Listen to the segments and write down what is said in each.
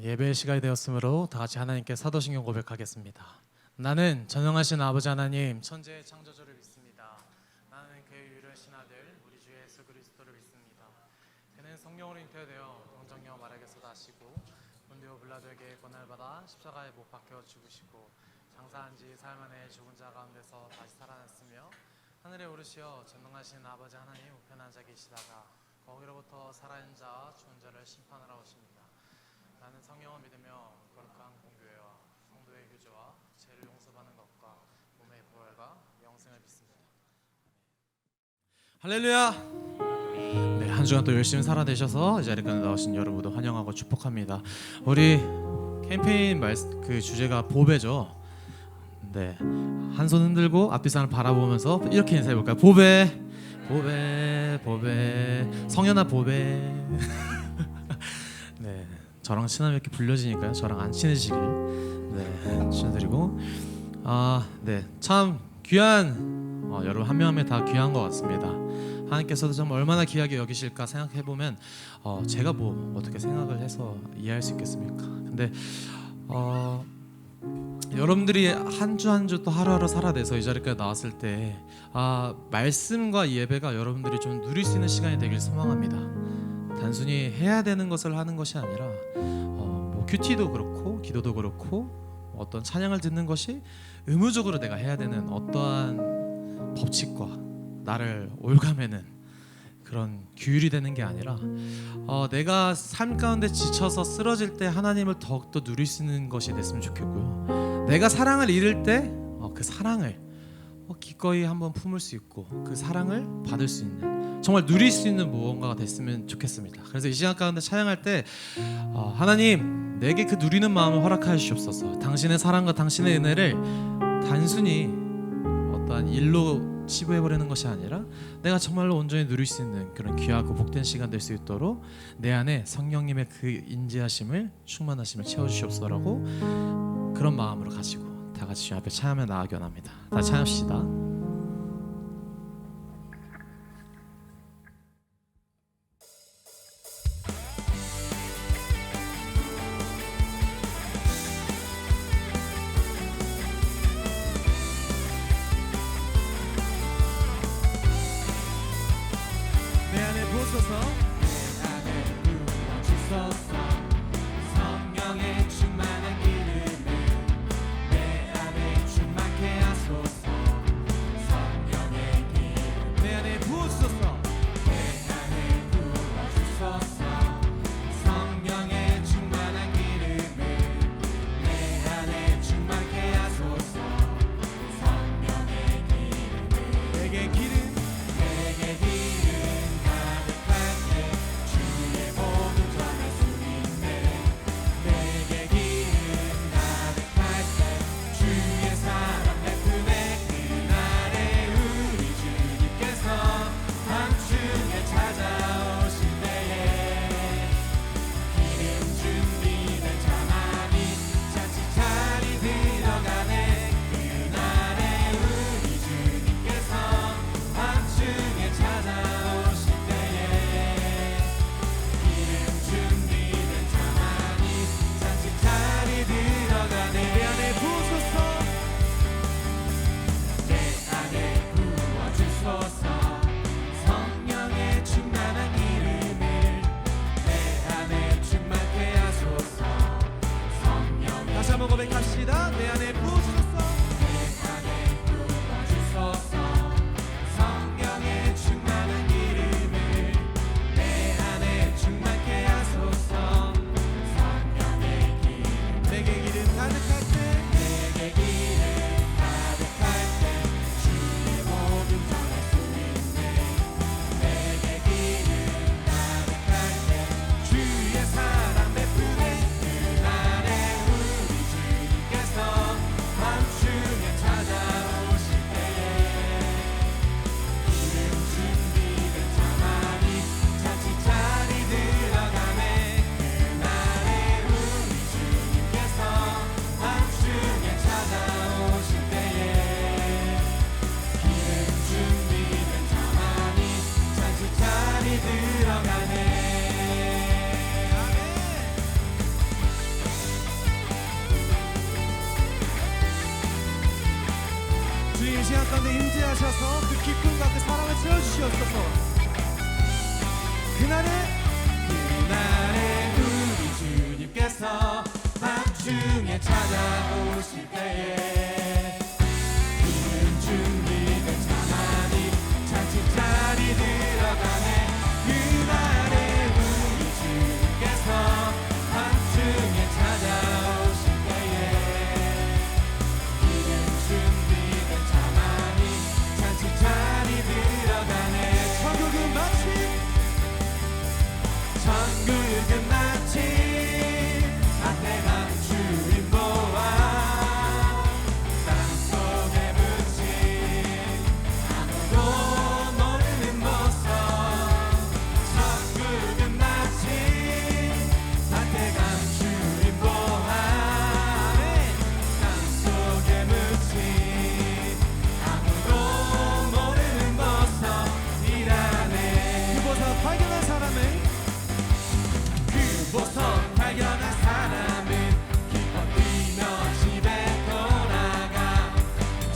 예배의 시간이 되었으므로 다 같이 하나님께 사도신경 고백하겠습니다. 나는 전능하신 아버지 하나님 천지의 창조주를 믿습니다. 나는 그의 유일하신 아들 우리 주 예수 그리스도를 믿습니다. 그는 성령으로 잉태되어 동정녀 마리아에게서 나시고 본디오 빌라도에게 권한을 받아 십자가에 못 박혀 죽으시고 장사한 지 사흘 만에 죽은 자 가운데서 다시 살아났으며 하늘에 오르시어 전능하신 아버지 하나님 우편한 자 계시다가 거기로부터 살아있는 자와 죽은 자를 심판하러 오십니다. 나는 성령을 믿으며 거룩한 공교회와 성도의 교제와 죄를 용서받는 것과 몸의 부활과 영생을 믿습니다. 할렐루야. 네, 한 주간 또 열심히 살아내셔서 이 자리에 나오신 여러분도 환영하고 축복합니다. 우리 캠페인 그 주제가 보배죠. 네, 한 손 흔들고 앞뒤 사람을 바라보면서 이렇게 인사해 볼까요? 보배, 보배, 보배, 성현아 보배. 네. 저랑 친하면 이렇게 불려지니까요. 저랑 안 친해지길 추천드리고 참 귀한 여러분 한 명 한 명 다 귀한 것 같습니다. 하나님께서도 정말 얼마나 귀하게 여기실까 생각해 보면 제가 뭐 어떻게 생각을 해서 이해할 수 있겠습니까? 근데 여러분들이 한 주 한 주 또 하루하루 살아내서 이 자리까지 나왔을 때 말씀과 예배가 여러분들이 좀 누릴 수 있는 시간이 되길 소망합니다. 단순히 해야 되는 것을 하는 것이 아니라 뭐 큐티도 그렇고 기도도 그렇고 어떤 찬양을 듣는 것이 의무적으로 내가 해야 되는 어떠한 법칙과 나를 올가매는 그런 규율이 되는 게 아니라 내가 삶 가운데 지쳐서 쓰러질 때 하나님을 더욱더 누릴 수 있는 것이 됐으면 좋겠고요. 내가 사랑을 잃을 때 그 사랑을 기꺼이 한번 품을 수 있고 그 사랑을 받을 수 있는 정말 누릴 수 있는 무언가가 됐으면 좋겠습니다. 그래서 이 시간 가운데 찬양할 때 하나님 내게 그 누리는 마음을 허락하여 주시옵소서. 당신의 사랑과 당신의 은혜를 단순히 어떠한 일로 치부해버리는 것이 아니라 내가 정말로 온전히 누릴 수 있는 그런 귀하고 복된 시간 될 수 있도록 내 안에 성령님의 그 인지하심을 충만하심을 채워주시옵소서라고 그런 마음으로 가지고 다 같이 주님 앞에 찬양하며 나아가기 원합니다. 다 찬양합시다. 내 안에 부어주소서. 내 안에 부어주소서. 성령의 충만한 기름을 내 안에 충만케 하소서. 성령의 기름 내 안에 부어주소서. 내 안에 부어주소서. 성령의 충만한 기름을 내 안에 충만케 하소서. 성령의 기름을 내게 기름 고백합시다. 내 안에 부어주소서. 내 안에 부어주소서. 성령의 충만한 기름을 내 안에 충만케 하소서. 성령의 기름 내게 기름 가득할 때 내게 기름 가득할 때 주의 모든 전할 수 있네. 내게 기름 가득할 때 주의 사랑 베푸네. 그날에 우리 주님께서 한층에 찾아오실 때에 이른 준비된 자만이 잔치자리 들어가네. 그날에 우리 주께서 한층에 찾아오실 때에 이른 준비된 자만이 잔치자리 들어가네. 천국은 마치 밭에가 주인 보아 땅속에 묻힌 아무도 모르는 보석. 천국은 마치 밭에가 주인 보아 땅속에 묻힌 아무도 모르는 보석이라네. 그 보석 발견한 사람은 보석 발견한 사람은 기뻐 뛰며 집에 돌아가.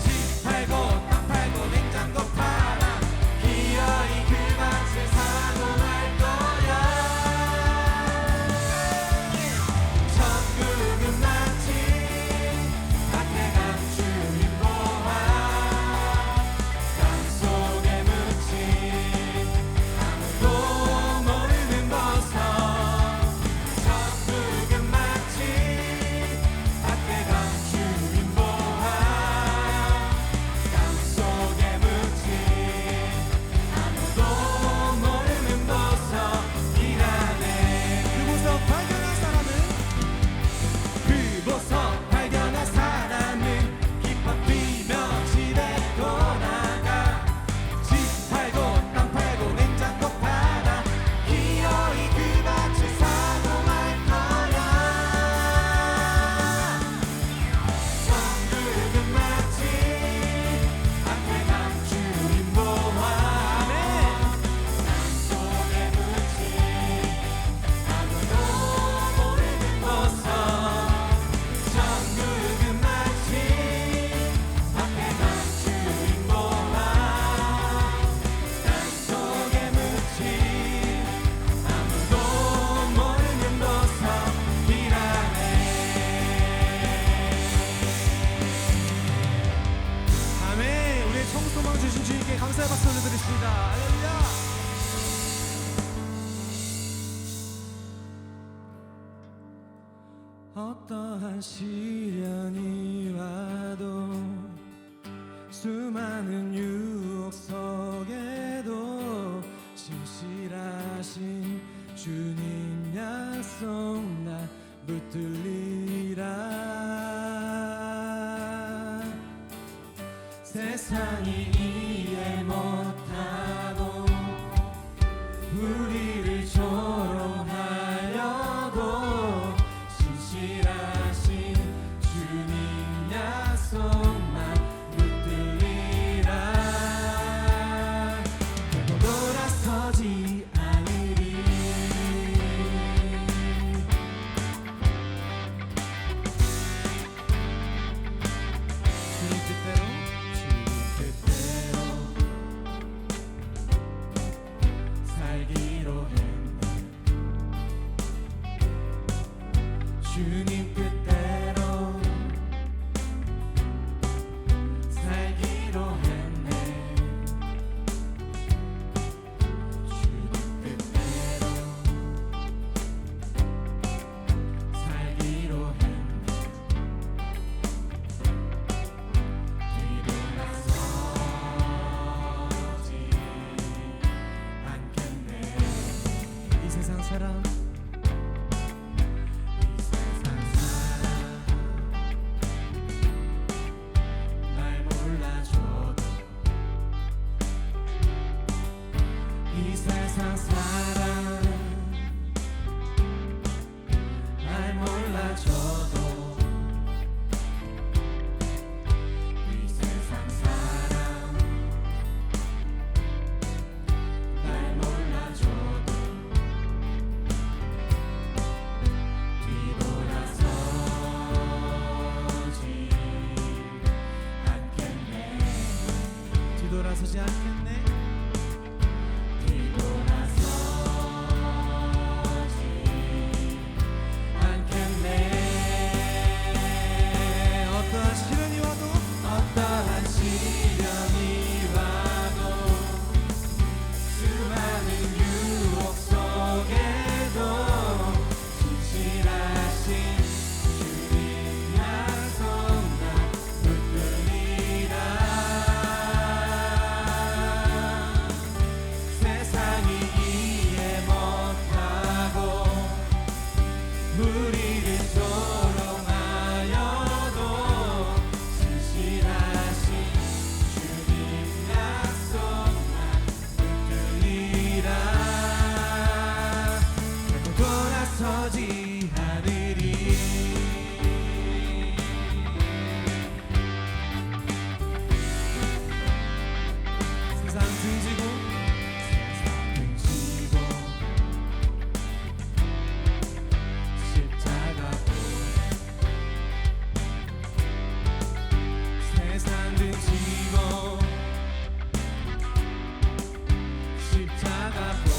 집 팔고 땅 팔고 냉장고 팔아 기어이 그 밭을 사고 말 거야. 천국은 마치 밭에 간 주인 보아 땅속에 묻힌 아무도 모르는 보석. 천국은 마치 밭에 간 주인 보아 땅속에 묻힌 아무도 모르는 보석이라네. 그 보석 발견한 사람은 기뻐 뛰며 집에 돌아가. 집 팔고 땅 팔고 냉장고 팔아 기어이 그 밭을 사고 말 거야. 천국은 마치 밭에 간 주인 보아 땅속에 묻힌 아무도 모르는 보석. 천국은 마치 밭에 간 주인 보아 땅속에 묻힌 아무도 모르는 보석이라네. 아멘. 우리의 청소망 주신 주님께 감사의 박수 올려드리겠습니다. 할렐루야. 어떠한 시련이 와도 수많은 유혹 속에도 신실하신 주님 약속 나 붙들리라. 세상이 이해 못하고 우리를 조롱하여도 신실하신 주님 약속만 붙들리라. 결코 돌아서지 않으리. 주님 뜻대로 살기로 했네. 주님 뜻대로 살기로 했네. 주님 뜻대로 살기로 했네. 뒤돌아서지 않겠네. 이 세상 사람 날 몰라줘도 이 세상 사람 날 몰라줘도 이 세상 사람 날 몰라줘도 뒤돌아서지 않겠네. 뒤돌아서지 않겠네. 뒤돌아서지 십자가 보내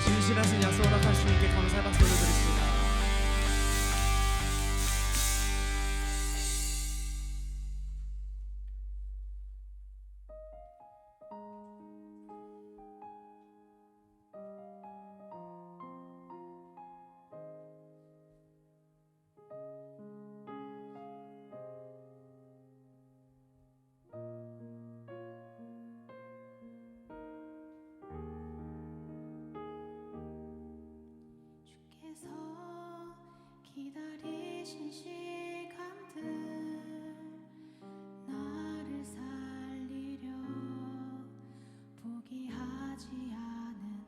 진실하신 약속을 허락할 수 있게 감사의 박수 올려드리겠습니다. 주께서 기다리신 시간들 나를 살리려 포기하지 않은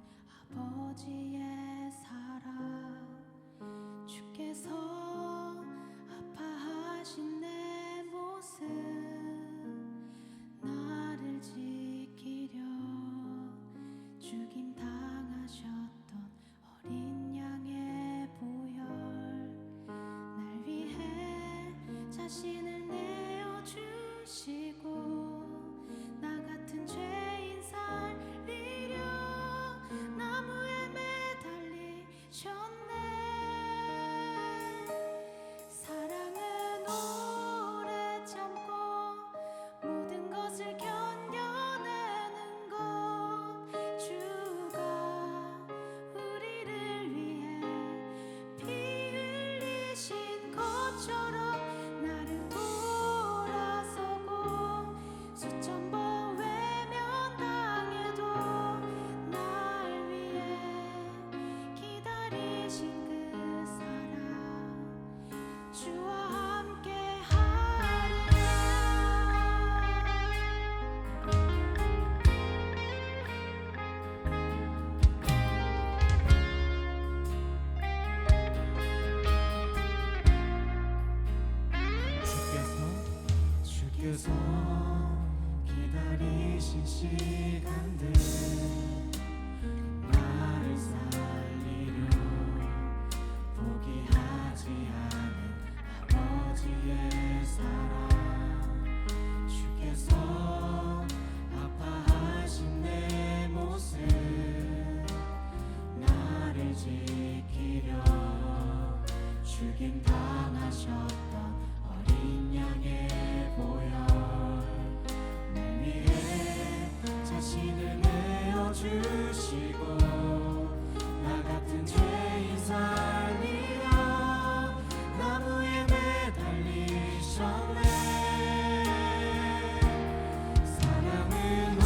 아버지의 사랑 주께서 아파하신 내 모습 나를 지키려 죽임 당하셨던 어린 양의 보혈 날 위해 자신을 내어주시고 나 같은 죄인 살리려 나무에 매달리셨네 사랑은 오래 참고 모든 것을 견뎌내는 것 주가 우리를 위해 피 흘리신 것처럼 나를 돌아서고 수천 번 외면당해도 날 위해 기다리신 그 사랑 주와 함께 하리라 주께서 기다리신 시간들 나를 살리려 포기하지 않은 아버지의 사랑 주께서 아파하신 내 모습 나를 지키려 죽임 당하셨던 어린 양의 보혈 날 위해 자신을 내어주시고 나 같은 죄인 살리려 나무에 매달리셨네 사랑은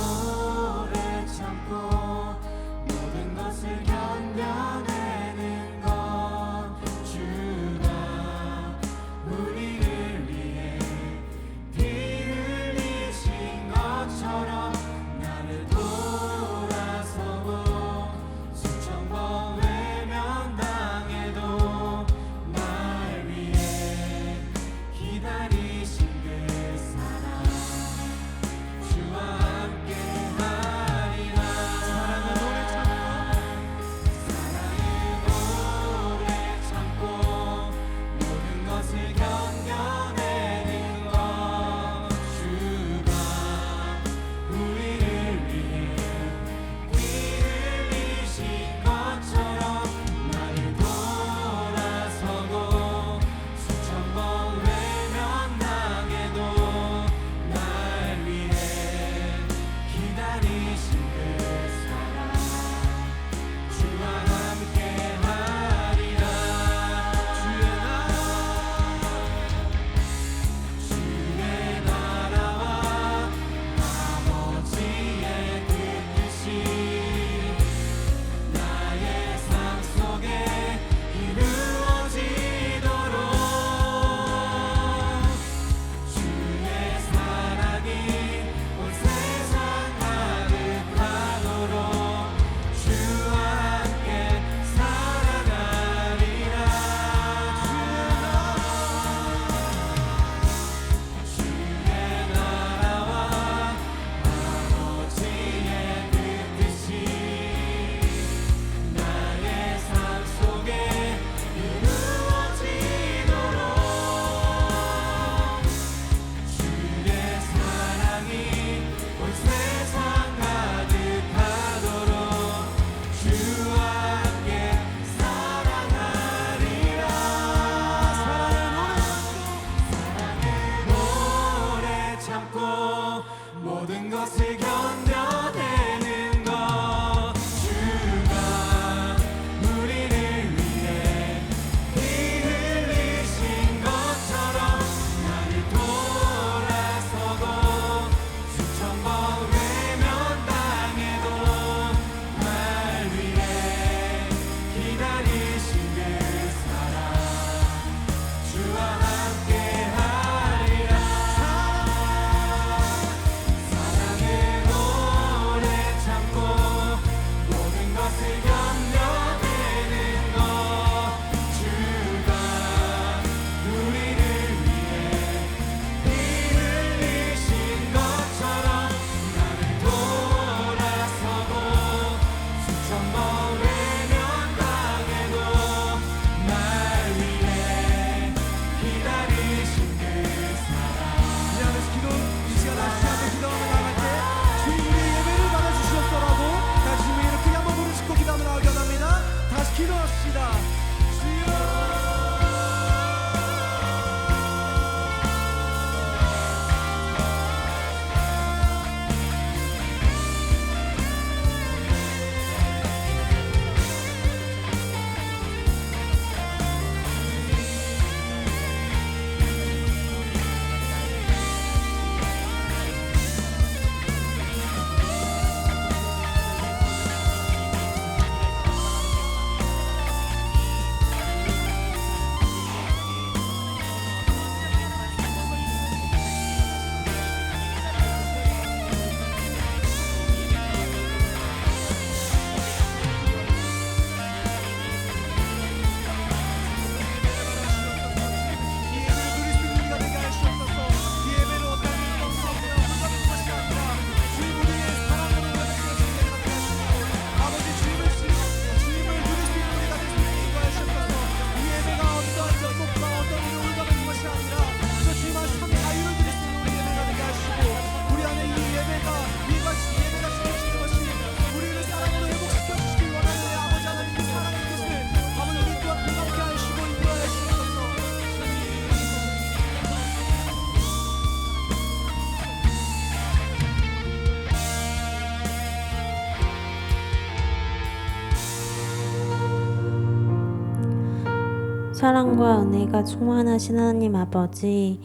사랑과 은혜가 충만하신 하나님 아버지,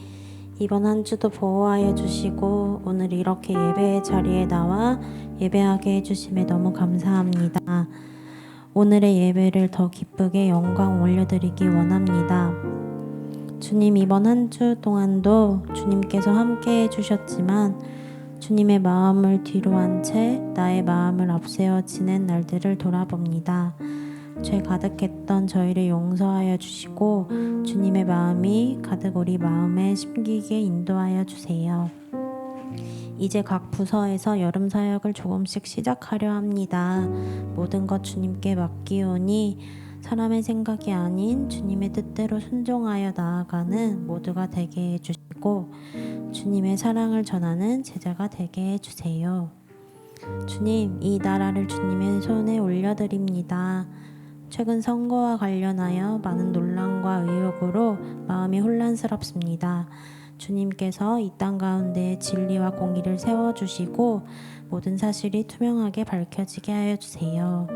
이번 한 주도 보호하여 주시고 오늘 이렇게 예배의 자리에 나와 예배하게 해주심에 너무 감사합니다. 오늘의 예배를 더 기쁘게 영광 올려드리기 원합니다. 주님, 이번 한 주 동안도 주님께서 함께 해주셨지만 주님의 마음을 뒤로 한 채 나의 마음을 앞세워 지낸 날들을 돌아봅니다. 죄 가득했던 저희를 용서하여 주시고 주님의 마음이 가득 우리 마음에 심기게 인도하여 주세요. 이제 각 부서에서 여름 사역을 조금씩 시작하려 합니다. 모든 것 주님께 맡기오니 사람의 생각이 아닌 주님의 뜻대로 순종하여 나아가는 모두가 되게 해주시고 주님의 사랑을 전하는 제자가 되게 해주세요. 주님, 이 나라를 주님의 손에 올려드립니다. 최근 선거와 관련하여 많은 논란과 의혹으로 마음이 혼란스럽습니다. 주님께서 이 땅 가운데 진리와 공의를 세워주시고 모든 사실이 투명하게 밝혀지게 하여 주세요.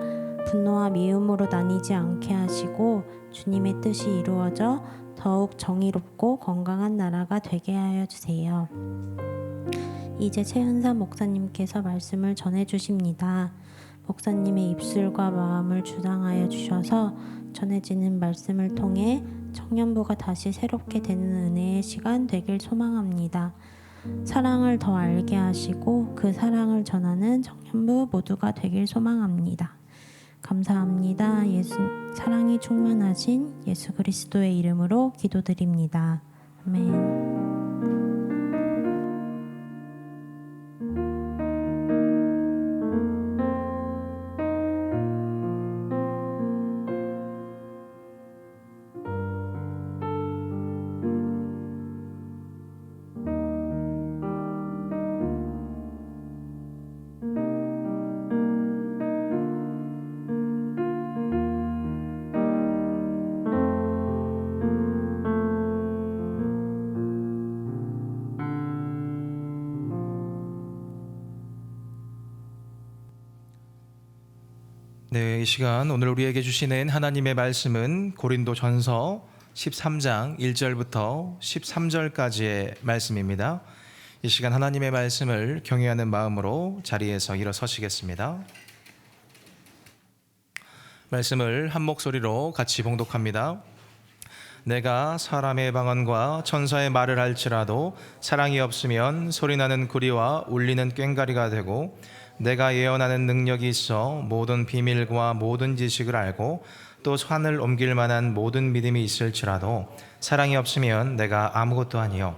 분노와 미움으로 나뉘지 않게 하시고 주님의 뜻이 이루어져 더욱 정의롭고 건강한 나라가 되게 하여 주세요. 이제 최은사 목사님께서 말씀을 전해 주십니다. 목사님의 입술과 마음을 주장하여 주셔서 전해지는 말씀을 통해 청년부가 다시 새롭게 되는 은혜의 시간 되길 소망합니다. 사랑을 더 알게 하시고 그 사랑을 전하는 청년부 모두가 되길 소망합니다. 감사합니다. 사랑이 충만하신 예수 그리스도의 이름으로 기도드립니다. 아멘. 네, 이 시간 오늘 우리에게 주시는 하나님의 말씀은 고린도전서 13장 1절부터 13절까지의 말씀입니다. 이 시간 하나님의 말씀을 경외하는 마음으로 자리에서 일어서시겠습니다. 말씀을 한 목소리로 같이 봉독합니다. 내가 사람의 방언과 천사의 말을 할지라도 사랑이 없으면 소리나는 구리와 울리는 꽹과리가 되고, 내가 예언하는 능력이 있어 모든 비밀과 모든 지식을 알고 또 산을 옮길 만한 모든 믿음이 있을지라도 사랑이 없으면 내가 아무것도 아니요,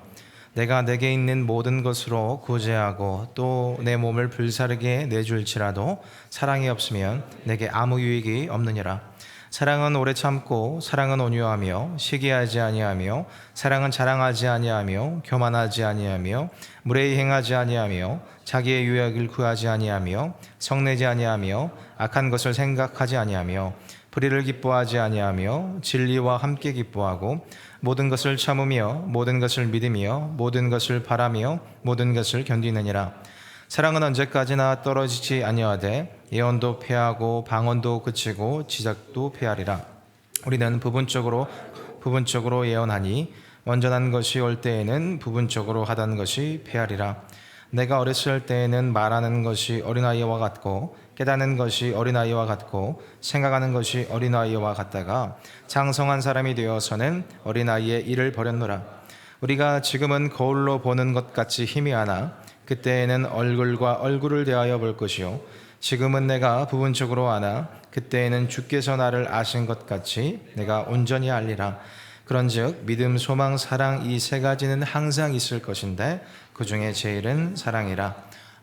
내가 내게 있는 모든 것으로 구제하고 또 내 몸을 불사르게 내줄지라도 사랑이 없으면 내게 아무 유익이 없느니라. 사랑은 오래 참고 사랑은 온유하며 시기하지 아니하며 사랑은 자랑하지 아니하며 교만하지 아니하며 무례히 행하지 아니하며 자기의 유익을 구하지 아니하며 성내지 아니하며 악한 것을 생각하지 아니하며 불의를 기뻐하지 아니하며 진리와 함께 기뻐하고 모든 것을 참으며 모든 것을 믿으며 모든 것을 바라며 모든 것을 견디느니라. 사랑은 언제까지나 떨어지지 아니하되 예언도 패하고 방언도 그치고 지적도 패하리라. 우리는 부분적으로 예언하니 완전한 것이 올 때에는 부분적으로 하던 것이 패하리라. 내가 어렸을 때에는 말하는 것이 어린아이와 같고 깨닫는 것이 어린아이와 같고 생각하는 것이 어린아이와 같다가 장성한 사람이 되어서는 어린아이의 일을 버렸노라. 우리가 지금은 거울로 보는 것 같이 희미하나 그때에는 얼굴과 얼굴을 대하여 볼 것이요, 지금은 내가 부분적으로 아나 그때에는 주께서 나를 아신 것 같이 내가 온전히 알리라. 그런즉 믿음, 소망, 사랑 이 세 가지는 항상 있을 것인데 그 중에 제일은 사랑이라.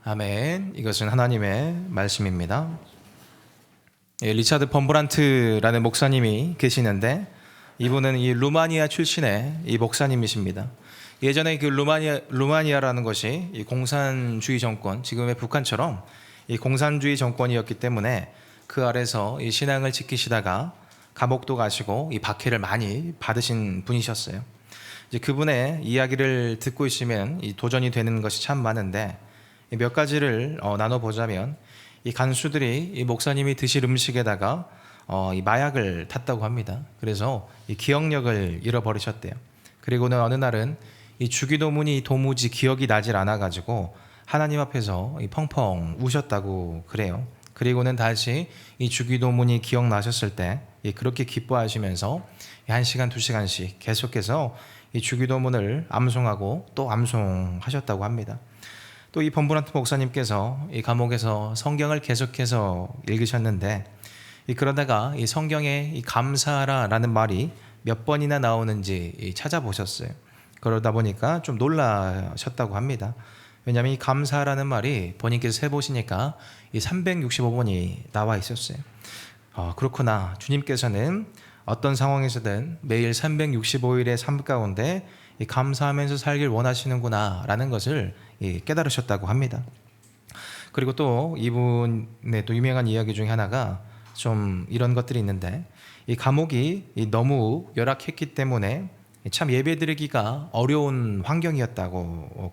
아멘. 이것은 하나님의 말씀입니다. 리차드 펌브란트라는 목사님이 계시는데 이분은 이 루마니아 출신의 이 목사님이십니다. 예전에 그 루마니아라는 것이 이 공산주의 정권, 지금의 북한처럼 이 공산주의 정권이었기 때문에 그 아래서 이 신앙을 지키시다가 감옥도 가시고 이 박해를 많이 받으신 분이셨어요. 이제 그분의 이야기를 듣고 있으면 이 도전이 되는 것이 참 많은데 몇 가지를 나눠보자면, 이 간수들이 이 목사님이 드실 음식에다가 이 마약을 탔다고 합니다. 그래서 이 기억력을 잃어버리셨대요. 그리고는 어느 날은 이 주기도문이 도무지 기억이 나질 않아가지고 하나님 앞에서 이 펑펑 우셨다고 그래요. 그리고는 다시 이 주기도문이 기억나셨을 때 그렇게 기뻐하시면서 1시간, 2시간씩 계속해서 이 주기도문을 암송하고 또 암송하셨다고 합니다. 또 이 범브란트 목사님께서 이 감옥에서 성경을 계속해서 읽으셨는데 그러다가 이 성경에 이 감사하라라는 말이 몇 번이나 나오는지 찾아보셨어요. 그러다 보니까 좀 놀라셨다고 합니다. 왜냐하면 이 감사라는 말이 본인께서 세보시니까 이 365번이 나와 있었어요. 그렇구나. 주님께서는 어떤 상황에서든 매일 365일의 삶 가운데 이 감사하면서 살길 원하시는구나 라는 것을 깨달으셨다고 합니다. 그리고 또 이분의 또 유명한 이야기 중에 하나가 좀 이런 것들이 있는데 이 감옥이 너무 열악했기 때문에 참 예배드리기가 어려운 환경이었다고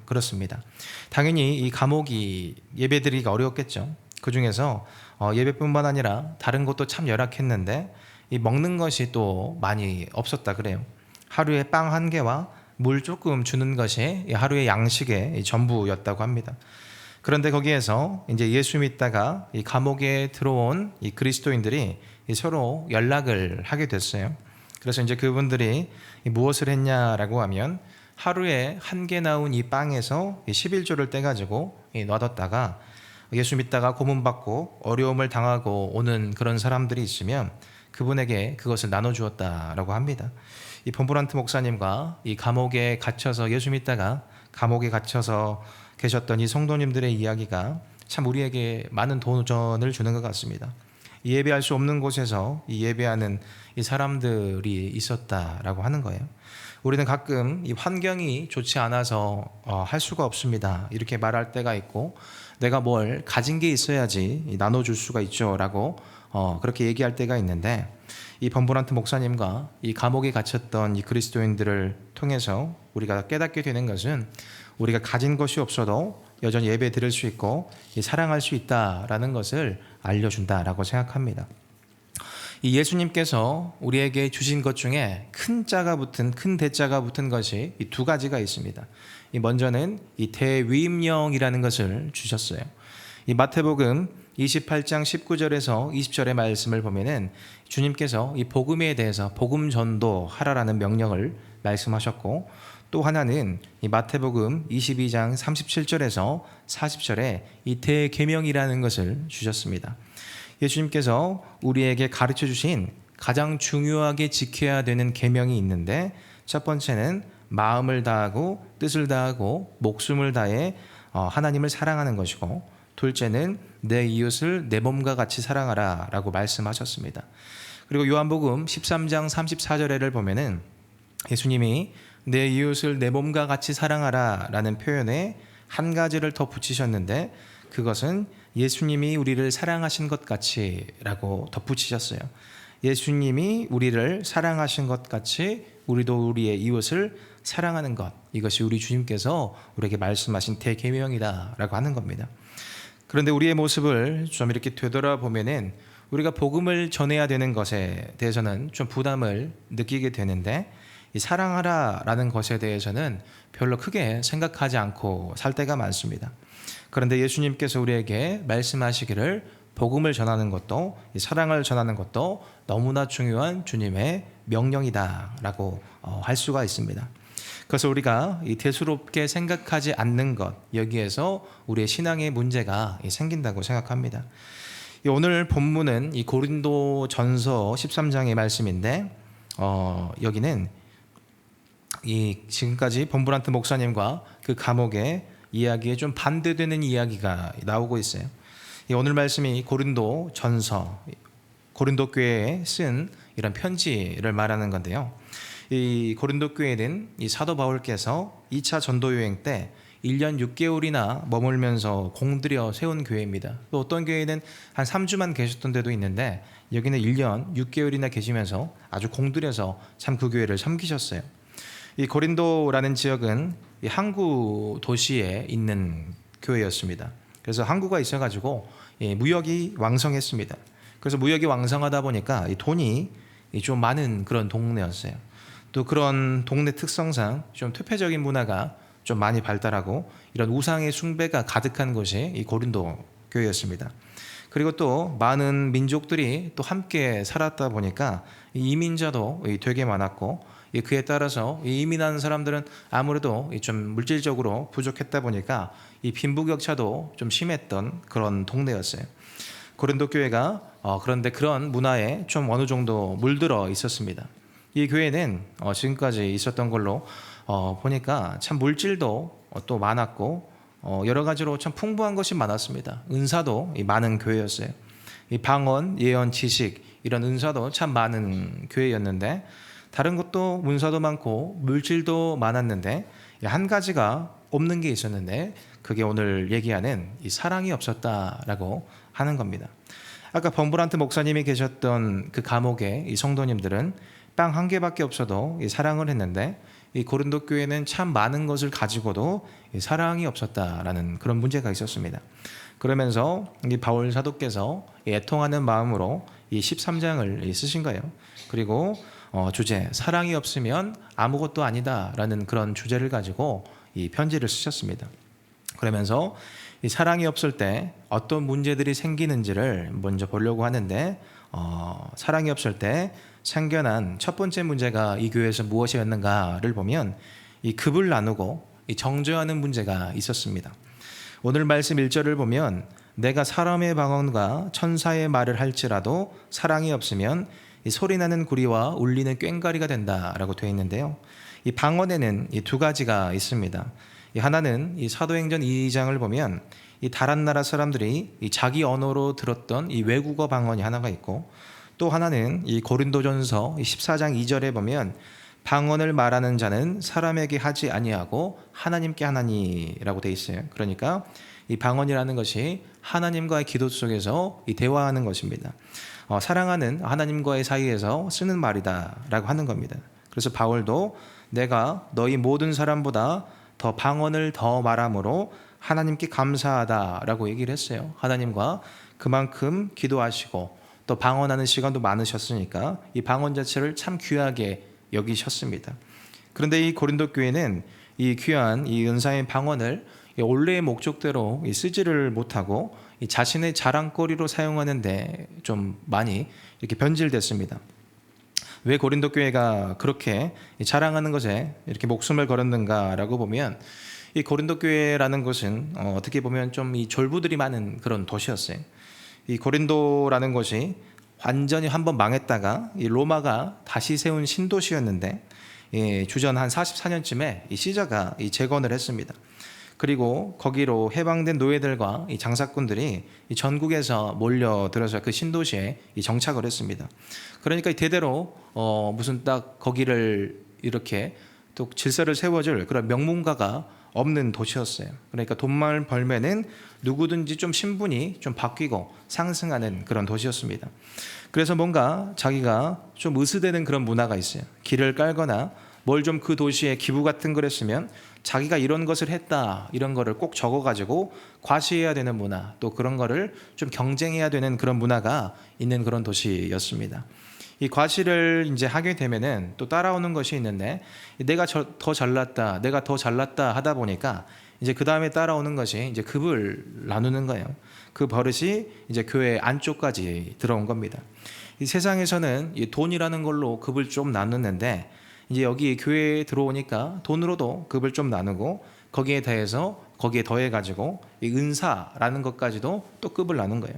그렇습니다. 당연히 이 감옥이 예배드리기가 어려웠겠죠. 그 중에서 예배뿐만 아니라 다른 것도 참 열악했는데 이 먹는 것이 또 많이 없었다 그래요. 하루에 빵 1개와 물 조금 주는 것이 하루의 양식의 전부였다고 합니다. 그런데 거기에서 이제 예수 믿다가 이 감옥에 들어온 이 그리스도인들이 서로 연락을 하게 됐어요. 그래서 이제 그분들이 무엇을 했냐라고 하면 하루에 1개 나온 이 빵에서 11조를 떼가지고 놔뒀다가 예수 믿다가 고문받고 어려움을 당하고 오는 그런 사람들이 있으면 그분에게 그것을 나눠주었다라고 합니다. 이 범브란트 목사님과 이 감옥에 갇혀서 예수 믿다가 감옥에 갇혀서 계셨던 이 성도님들의 이야기가 참 우리에게 많은 도전을 주는 것 같습니다. 예배할 수 없는 곳에서 이 예배하는 이 사람들이 있었다라고 하는 거예요. 우리는 가끔 이 환경이 좋지 않아서 할 수가 없습니다 이렇게 말할 때가 있고, 내가 뭘 가진 게 있어야지 나눠줄 수가 있죠 라고 그렇게 얘기할 때가 있는데, 이 범브란트 목사님과 이 감옥에 갇혔던 이 그리스도인들을 통해서 우리가 깨닫게 되는 것은 우리가 가진 것이 없어도 여전히 예배 드릴 수 있고 사랑할 수 있다라는 것을 알려준다라고 생각합니다. 이 예수님께서 우리에게 주신 것 중에 큰 대자가 붙은 것이 이 2가지가 있습니다. 이 먼저는 이 대위임령이라는 것을 주셨어요. 이 마태복음 28장 19절에서 20절의 말씀을 보면은 주님께서 이 복음에 대해서 복음 전도하라라는 명령을 말씀하셨고, 또 하나는 이 마태복음 22장 37절에서 40절에 이 대계명이라는 것을 주셨습니다. 예수님께서 우리에게 가르쳐 주신 가장 중요하게 지켜야 되는 계명이 있는데, 첫 번째는 마음을 다하고 뜻을 다하고 목숨을 다해 하나님을 사랑하는 것이고, 둘째는 내 이웃을 내 몸과 같이 사랑하라 라고 말씀하셨습니다. 그리고 요한복음 13장 34절에를 보면은 예수님이 내 이웃을 내 몸과 같이 사랑하라 라는 표현에 한 가지를 더 붙이셨는데, 그것은 예수님이 우리를 사랑하신 것 같이 라고 덧붙이셨어요. 예수님이 우리를 사랑하신 것 같이 우리도 우리의 이웃을 사랑하는 것, 이것이 우리 주님께서 우리에게 말씀하신 대계명이다 라고 하는 겁니다. 그런데 우리의 모습을 좀 이렇게 되돌아보면은 우리가 복음을 전해야 되는 것에 대해서는 좀 부담을 느끼게 되는데, 이 사랑하라라는 것에 대해서는 별로 크게 생각하지 않고 살 때가 많습니다. 그런데 예수님께서 우리에게 말씀하시기를 복음을 전하는 것도 이 사랑을 전하는 것도 너무나 중요한 주님의 명령이다라고 할 수가 있습니다. 그래서 우리가 이 대수롭게 생각하지 않는 것, 여기에서 우리의 신앙의 문제가 생긴다고 생각합니다. 오늘 본문은 이 고린도전서 13장의 말씀인데, 여기는 이 지금까지 범브란트 목사님과 그 감옥의 이야기에 좀 반대되는 이야기가 나오고 있어요. 오늘 말씀이 고린도전서, 고린도 교회에 쓴 이런 편지를 말하는 건데요. 이 고린도 교회는 이 사도 바울께서 2차 전도 여행 때 1년 6개월이나 머물면서 공들여 세운 교회입니다. 또 어떤 교회는 한 3주만 계셨던 데도 있는데, 여기는 1년 6개월이나 계시면서 아주 공들여서 참 그 교회를 섬기셨어요. 이 고린도라는 지역은 이 항구 도시에 있는 교회였습니다. 그래서 항구가 있어가지고 무역이 왕성했습니다. 그래서 무역이 왕성하다 보니까 이 돈이 좀 많은 그런 동네였어요. 또 그런 동네 특성상 좀 퇴폐적인 문화가 좀 많이 발달하고 이런 우상의 숭배가 가득한 곳이 이 고린도 교회였습니다. 그리고 또 많은 민족들이 또 함께 살았다 보니까 이 이민자도 되게 많았고 그에 따라서 이 이민하는 사람들은 아무래도 좀 물질적으로 부족했다 보니까 이 빈부격차도 좀 심했던 그런 동네였어요. 고린도 교회가 그런데 그런 문화에 좀 어느 정도 물들어 있었습니다. 이 교회는 지금까지 있었던 걸로 보니까 참 물질도 또 많았고 여러 가지로 참 풍부한 것이 많았습니다. 은사도 많은 교회였어요. 이 방언, 예언, 지식 이런 은사도 참 많은 교회였는데 다른 것도 은사도 많고 물질도 많았는데 한 가지가 없는 게 있었는데 그게 오늘 얘기하는 이 사랑이 없었다라고 하는 겁니다. 아까 범브란트 목사님이 계셨던 그 감옥에 이 성도님들은 빵 한 개밖에 없어도 이 사랑을 했는데 이 고린도 교회는 참 많은 것을 가지고도 이 사랑이 없었다라는 그런 문제가 있었습니다. 그러면서 이 바울 사도께서 애통하는 마음으로 이 13장을 쓰신 거예요. 그리고 주제 사랑이 없으면 아무것도 아니다라는 그런 주제를 가지고 이 편지를 쓰셨습니다. 그러면서 이 사랑이 없을 때 어떤 문제들이 생기는지를 먼저 보려고 하는데 사랑이 없을 때 생겨난 첫 번째 문제가 이 교회에서 무엇이었는가를 보면 이 급을 나누고 이 정죄하는 문제가 있었습니다. 오늘 말씀 1절을 보면 내가 사람의 방언과 천사의 말을 할지라도 사랑이 없으면 이 소리나는 구리와 울리는 꽹과리가 된다라고 되어 있는데요. 이 방언에는 이 두 가지가 있습니다. 이 하나는 이 사도행전 2장을 보면 이 다른 나라 사람들이 이 자기 언어로 들었던 이 외국어 방언이 하나가 있고 또 하나는 이 고린도전서 14장 2절에 보면 방언을 말하는 자는 사람에게 하지 아니하고 하나님께 하나니라고 되어 있어요. 그러니까 이 방언이라는 것이 하나님과의 기도 속에서 이 대화하는 것입니다. 사랑하는 하나님과의 사이에서 쓰는 말이다라고 하는 겁니다. 그래서 바울도 내가 너희 모든 사람보다 더 방언을 더 말함으로 하나님께 감사하다라고 얘기를 했어요. 하나님과 그만큼 기도하시고 또 방언하는 시간도 많으셨으니까 이 방언 자체를 참 귀하게 여기셨습니다. 그런데 이 고린도 교회는 이 귀한 이 은사의 방언을 원래의 목적대로 쓰지를 못하고 이 자신의 자랑거리로 사용하는데 좀 많이 이렇게 변질됐습니다. 왜 고린도 교회가 그렇게 자랑하는 것에 이렇게 목숨을 걸었는가라고 보면 이 고린도 교회라는 것은 어떻게 보면 좀 이 졸부들이 많은 그런 도시였어요. 이 고린도라는 것이 완전히 한번 망했다가 이 로마가 다시 세운 신도시였는데 주전 한 44년쯤에 이 시저가 이 재건을 했습니다. 그리고 거기로 해방된 노예들과 이 장사꾼들이 이 전국에서 몰려들어서 그 신도시에 이 정착을 했습니다. 그러니까 대대로 무슨 딱 거기를 이렇게 또 질서를 세워줄 그런 명문가가 없는 도시였어요. 그러니까 돈만 벌면은 누구든지 좀 신분이 좀 바뀌고 상승하는 그런 도시였습니다. 그래서 뭔가 자기가 좀 으스대는 그런 문화가 있어요. 길을 깔거나 뭘 좀 그 도시에 기부 같은 걸 했으면 자기가 이런 것을 했다 이런 거를 꼭 적어가지고 과시해야 되는 문화 또 그런 거를 좀 경쟁해야 되는 그런 문화가 있는 그런 도시였습니다. 이 과시를 이제 하게 되면은 또 따라오는 것이 있는데 내가 더 잘났다 내가 더 잘났다 하다 보니까 이제 그 다음에 따라오는 것이 이제 급을 나누는 거예요. 그 버릇이 이제 교회 안쪽까지 들어온 겁니다. 이 세상에서는 이 돈이라는 걸로 급을 좀 나누는데 이제 여기 교회에 들어오니까 돈으로도 급을 좀 나누고 거기에 더해가지고 이 은사라는 것까지도 또 급을 나눈 거예요.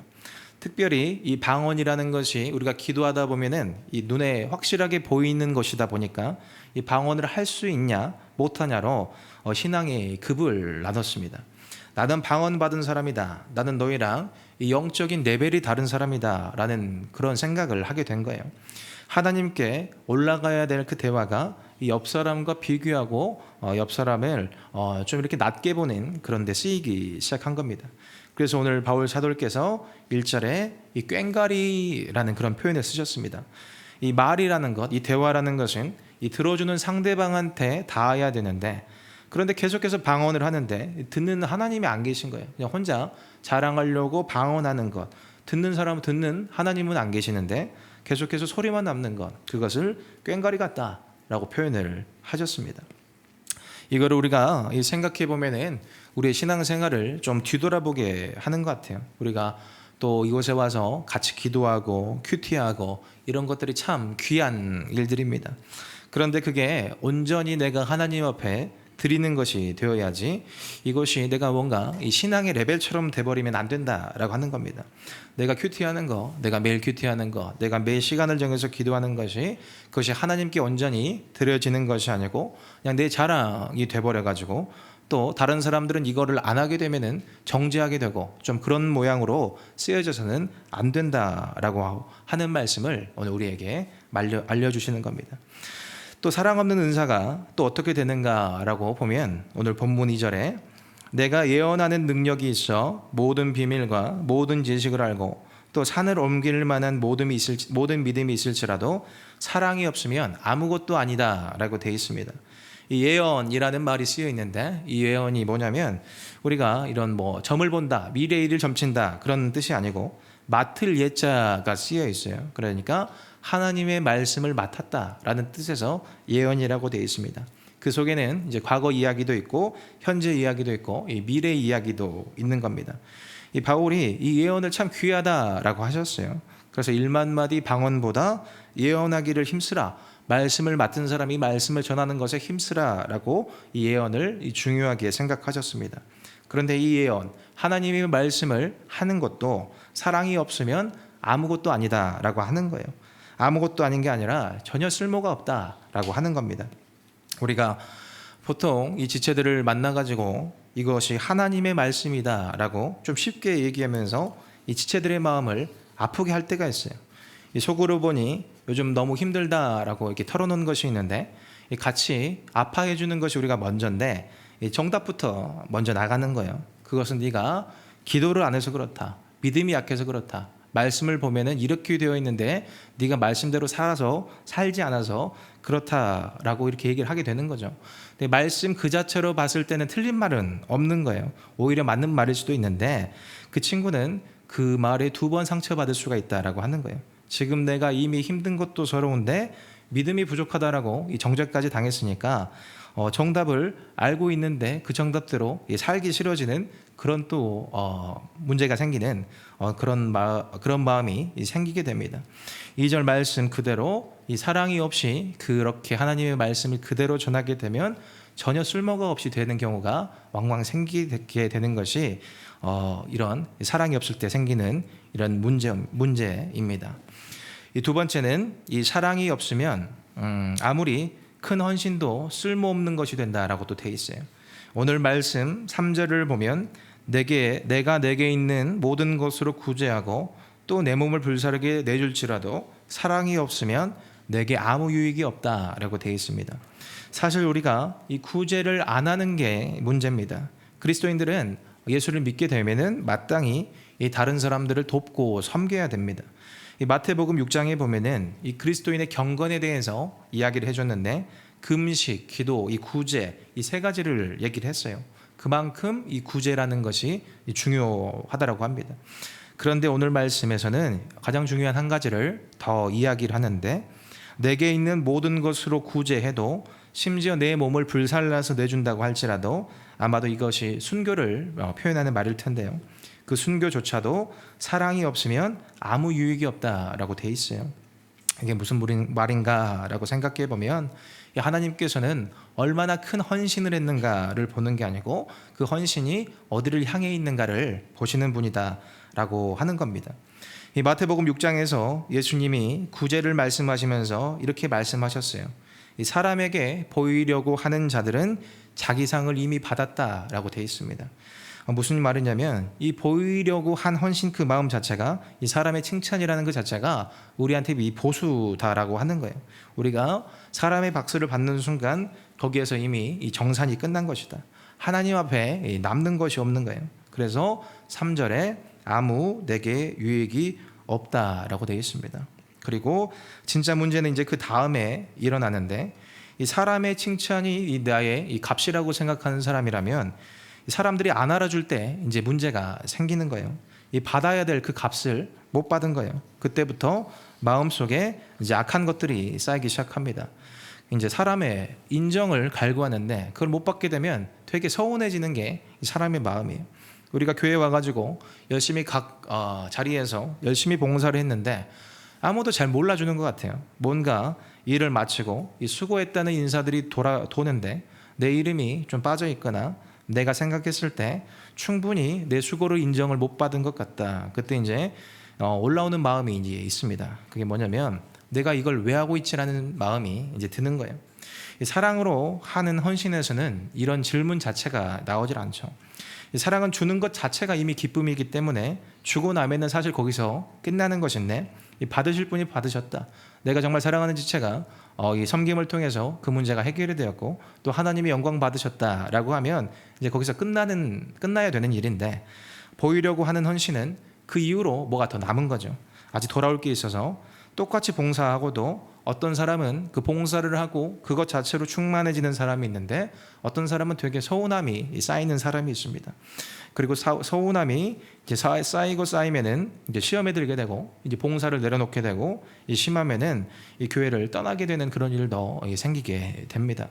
특별히 이 방언이라는 것이 우리가 기도하다 보면은 이 눈에 확실하게 보이는 것이다 보니까 이 방언을 할 수 있냐 못하냐로 신앙의 급을 나눴습니다. 나는 방언 받은 사람이다. 나는 너희랑 이 영적인 레벨이 다른 사람이다. 라는 그런 생각을 하게 된 거예요. 하나님께 올라가야 될 그 대화가 이 옆 사람과 비교하고 옆 사람을 좀 이렇게 낮게 보는 그런 데 쓰이기 시작한 겁니다. 그래서 오늘 바울 사도께서 1절에 이 꽹과리라는 그런 표현을 쓰셨습니다. 이 말이라는 것, 이 대화라는 것은 이 들어주는 상대방한테 닿아야 되는데 그런데 계속해서 방언을 하는데 듣는 하나님이 안 계신 거예요. 그냥 혼자 자랑하려고 방언하는 것, 듣는 사람은 듣는, 하나님은 안 계시는데 계속해서 소리만 남는 것, 그것을 꽹과리 같다라고 표현을 하셨습니다. 이거를 우리가 생각해 보면은 우리의 신앙생활을 좀 뒤돌아보게 하는 것 같아요. 우리가 또 이곳에 와서 같이 기도하고 큐티하고 이런 것들이 참 귀한 일들입니다. 그런데 그게 온전히 내가 하나님 앞에 드리는 것이 되어야지, 이것이 내가 뭔가 이 신앙의 레벨처럼 돼버리면 안 된다라고 하는 겁니다. 내가 큐티하는 거, 내가 매일 큐티하는 거, 내가 매일 시간을 정해서 기도하는 것이, 그것이 하나님께 온전히 드려지는 것이 아니고 그냥 내 자랑이 돼버려가지고, 또 다른 사람들은 이거를 안 하게 되면은 정죄하게 되고 좀 그런 모양으로 쓰여져서는 안 된다라고 하는 말씀을 오늘 우리에게 알려주시는 겁니다. 또 사랑 없는 은사가 또 어떻게 되는가라고 보면 오늘 본문 2절에 내가 예언하는 능력이 있어 모든 비밀과 모든 지식을 알고 또 산을 옮길 만한 모든 믿음이 있을지라도 사랑이 없으면 아무것도 아니다라고 되어 있습니다. 이 예언이라는 말이 쓰여 있는데, 이 예언이 뭐냐면 우리가 이런 뭐 점을 본다, 미래의 일을 점친다 그런 뜻이 아니고 맡을 예자가 쓰여 있어요. 그러니까 하나님의 말씀을 맡았다라는 뜻에서 예언이라고 되어 있습니다. 그 속에는 이제 과거 이야기도 있고 현재 이야기도 있고 이 미래 이야기도 있는 겁니다. 이 바울이 이 예언을 참 귀하다라고 하셨어요. 그래서 1만 마디 방언보다 예언하기를 힘쓰라, 말씀을 맡은 사람이 말씀을 전하는 것에 힘쓰라라고 이 예언을 중요하게 생각하셨습니다. 그런데 이 예언, 하나님의 말씀을 하는 것도 사랑이 없으면 아무것도 아니다라고 하는 거예요. 아무것도 아닌 게 아니라 전혀 쓸모가 없다라고 하는 겁니다. 우리가 보통 이 지체들을 만나가지고 이것이 하나님의 말씀이다라고 좀 쉽게 얘기하면서 이 지체들의 마음을 아프게 할 때가 있어요. 속으로 보니 요즘 너무 힘들다라고 이렇게 털어놓은 것이 있는데, 같이 아파해 주는 것이 우리가 먼저인데 정답부터 먼저 나가는 거예요. 그것은 네가 기도를 안 해서 그렇다, 믿음이 약해서 그렇다, 말씀을 보면은 이렇게 되어 있는데 네가 말씀대로 살지 않아서 그렇다라고 이렇게 얘기를 하게 되는 거죠. 근데 말씀 그 자체로 봤을 때는 틀린 말은 없는 거예요. 오히려 맞는 말일 수도 있는데 그 친구는 그 말에 2번 상처받을 수가 있다라고 하는 거예요. 지금 내가 이미 힘든 것도 서러운데 믿음이 부족하다라고 이 정죄까지 당했으니까 정답을 알고 있는데 그 정답대로 살기 싫어지는 그런 또 문제가 생기는 그런 마음이 생기게 됩니다. 2절 말씀 그대로 이 사랑이 없이 그렇게 하나님의 말씀을 그대로 전하게 되면 전혀 쓸모가 없이 되는 경우가 왕왕 생기게 되는 것이 이런 사랑이 없을 때 생기는 이런 문제입니다. 이 두 번째는 이 사랑이 없으면 아무리 큰 헌신도 쓸모없는 것이 된다라고 또 돼 있어요. 오늘 말씀 3절을 보면 내가 내게 있는 모든 것으로 구제하고 또 내 몸을 불사르게 내줄지라도 사랑이 없으면 내게 아무 유익이 없다라고 돼 있습니다. 사실 우리가 이 구제를 안 하는 게 문제입니다. 그리스도인들은 예수를 믿게 되면은 마땅히 이 다른 사람들을 돕고 섬겨야 됩니다. 이 마태복음 6장에 보면은 이 그리스도인의 경건에 대해서 이야기를 해줬는데 금식, 기도, 이 구제 이 세 가지를 얘기를 했어요. 그만큼 이 구제라는 것이 중요하다라고 합니다. 그런데 오늘 말씀에서는 가장 중요한 한 가지를 더 이야기를 하는데 내게 있는 모든 것으로 구제해도 심지어 내 몸을 불살라서 내준다고 할지라도 아마도 이것이 순교를 표현하는 말일 텐데요. 그 순교조차도 사랑이 없으면 아무 유익이 없다라고 돼 있어요. 이게 무슨 말인가라고 생각해 보면 하나님께서는 얼마나 큰 헌신을 했는가를 보는 게 아니고 그 헌신이 어디를 향해 있는가를 보시는 분이다라고 하는 겁니다. 이 마태복음 6장에서 예수님이 구제를 말씀하시면서 이렇게 말씀하셨어요. 이 사람에게 보이려고 하는 자들은 자기 상을 이미 받았다라고 돼 있습니다. 무슨 말이냐면 이 보이려고 한 헌신 그 마음 자체가 이 사람의 칭찬이라는 그 자체가 우리한테 이 보수다라고 하는 거예요. 우리가 사람의 박수를 받는 순간 거기에서 이미 이 정산이 끝난 것이다. 하나님 앞에 남는 것이 없는 거예요. 그래서 3절에 아무 내게 유익이 없다라고 되어 있습니다. 그리고 진짜 문제는 이제 그 다음에 일어나는데 이 사람의 칭찬이 이 나의 이 값이라고 생각하는 사람이라면 사람들이 안 알아줄 때 이제 문제가 생기는 거예요. 이 받아야 될 그 값을 못 받은 거예요. 그때부터 마음속에 이제 악한 것들이 쌓이기 시작합니다. 이제 사람의 인정을 갈구하는데 그걸 못 받게 되면 되게 서운해지는 게 사람의 마음이에요. 우리가 교회 와가지고 열심히 각 자리에서 열심히 봉사를 했는데 아무도 잘 몰라주는 것 같아요. 뭔가 일을 마치고 이 수고했다는 인사들이 도는데 내 이름이 좀 빠져 있거나 내가 생각했을 때 충분히 내 수고를 인정을 못 받은 것 같다. 그때 이제 올라오는 마음이 이제 있습니다. 그게 뭐냐면 내가 이걸 왜 하고 있지라는 마음이 이제 드는 거예요. 이 사랑으로 하는 헌신에서는 이런 질문 자체가 나오질 않죠. 이 사랑은 주는 것 자체가 이미 기쁨이기 때문에 주고 나면은 사실 거기서 끝나는 것인데 이 받으실 분이 받으셨다. 내가 정말 사랑하는 지체가 이 섬김을 통해서 그 문제가 해결이 되었고 또 하나님이 영광 받으셨다라고 하면 이제 거기서 끝나야 되는 일인데 보이려고 하는 헌신은 그 이후로 뭐가 더 남은 거죠. 아직 돌아올 게 있어서 똑같이 봉사하고도 어떤 사람은 그 봉사를 하고 그것 자체로 충만해지는 사람이 있는데 어떤 사람은 되게 서운함이 쌓이는 사람이 있습니다. 그리고 서운함이 이제 쌓이고 쌓이면은 이제 시험에 들게 되고 이제 봉사를 내려놓게 되고 이 심하면은 이 교회를 떠나게 되는 그런 일도 생기게 됩니다.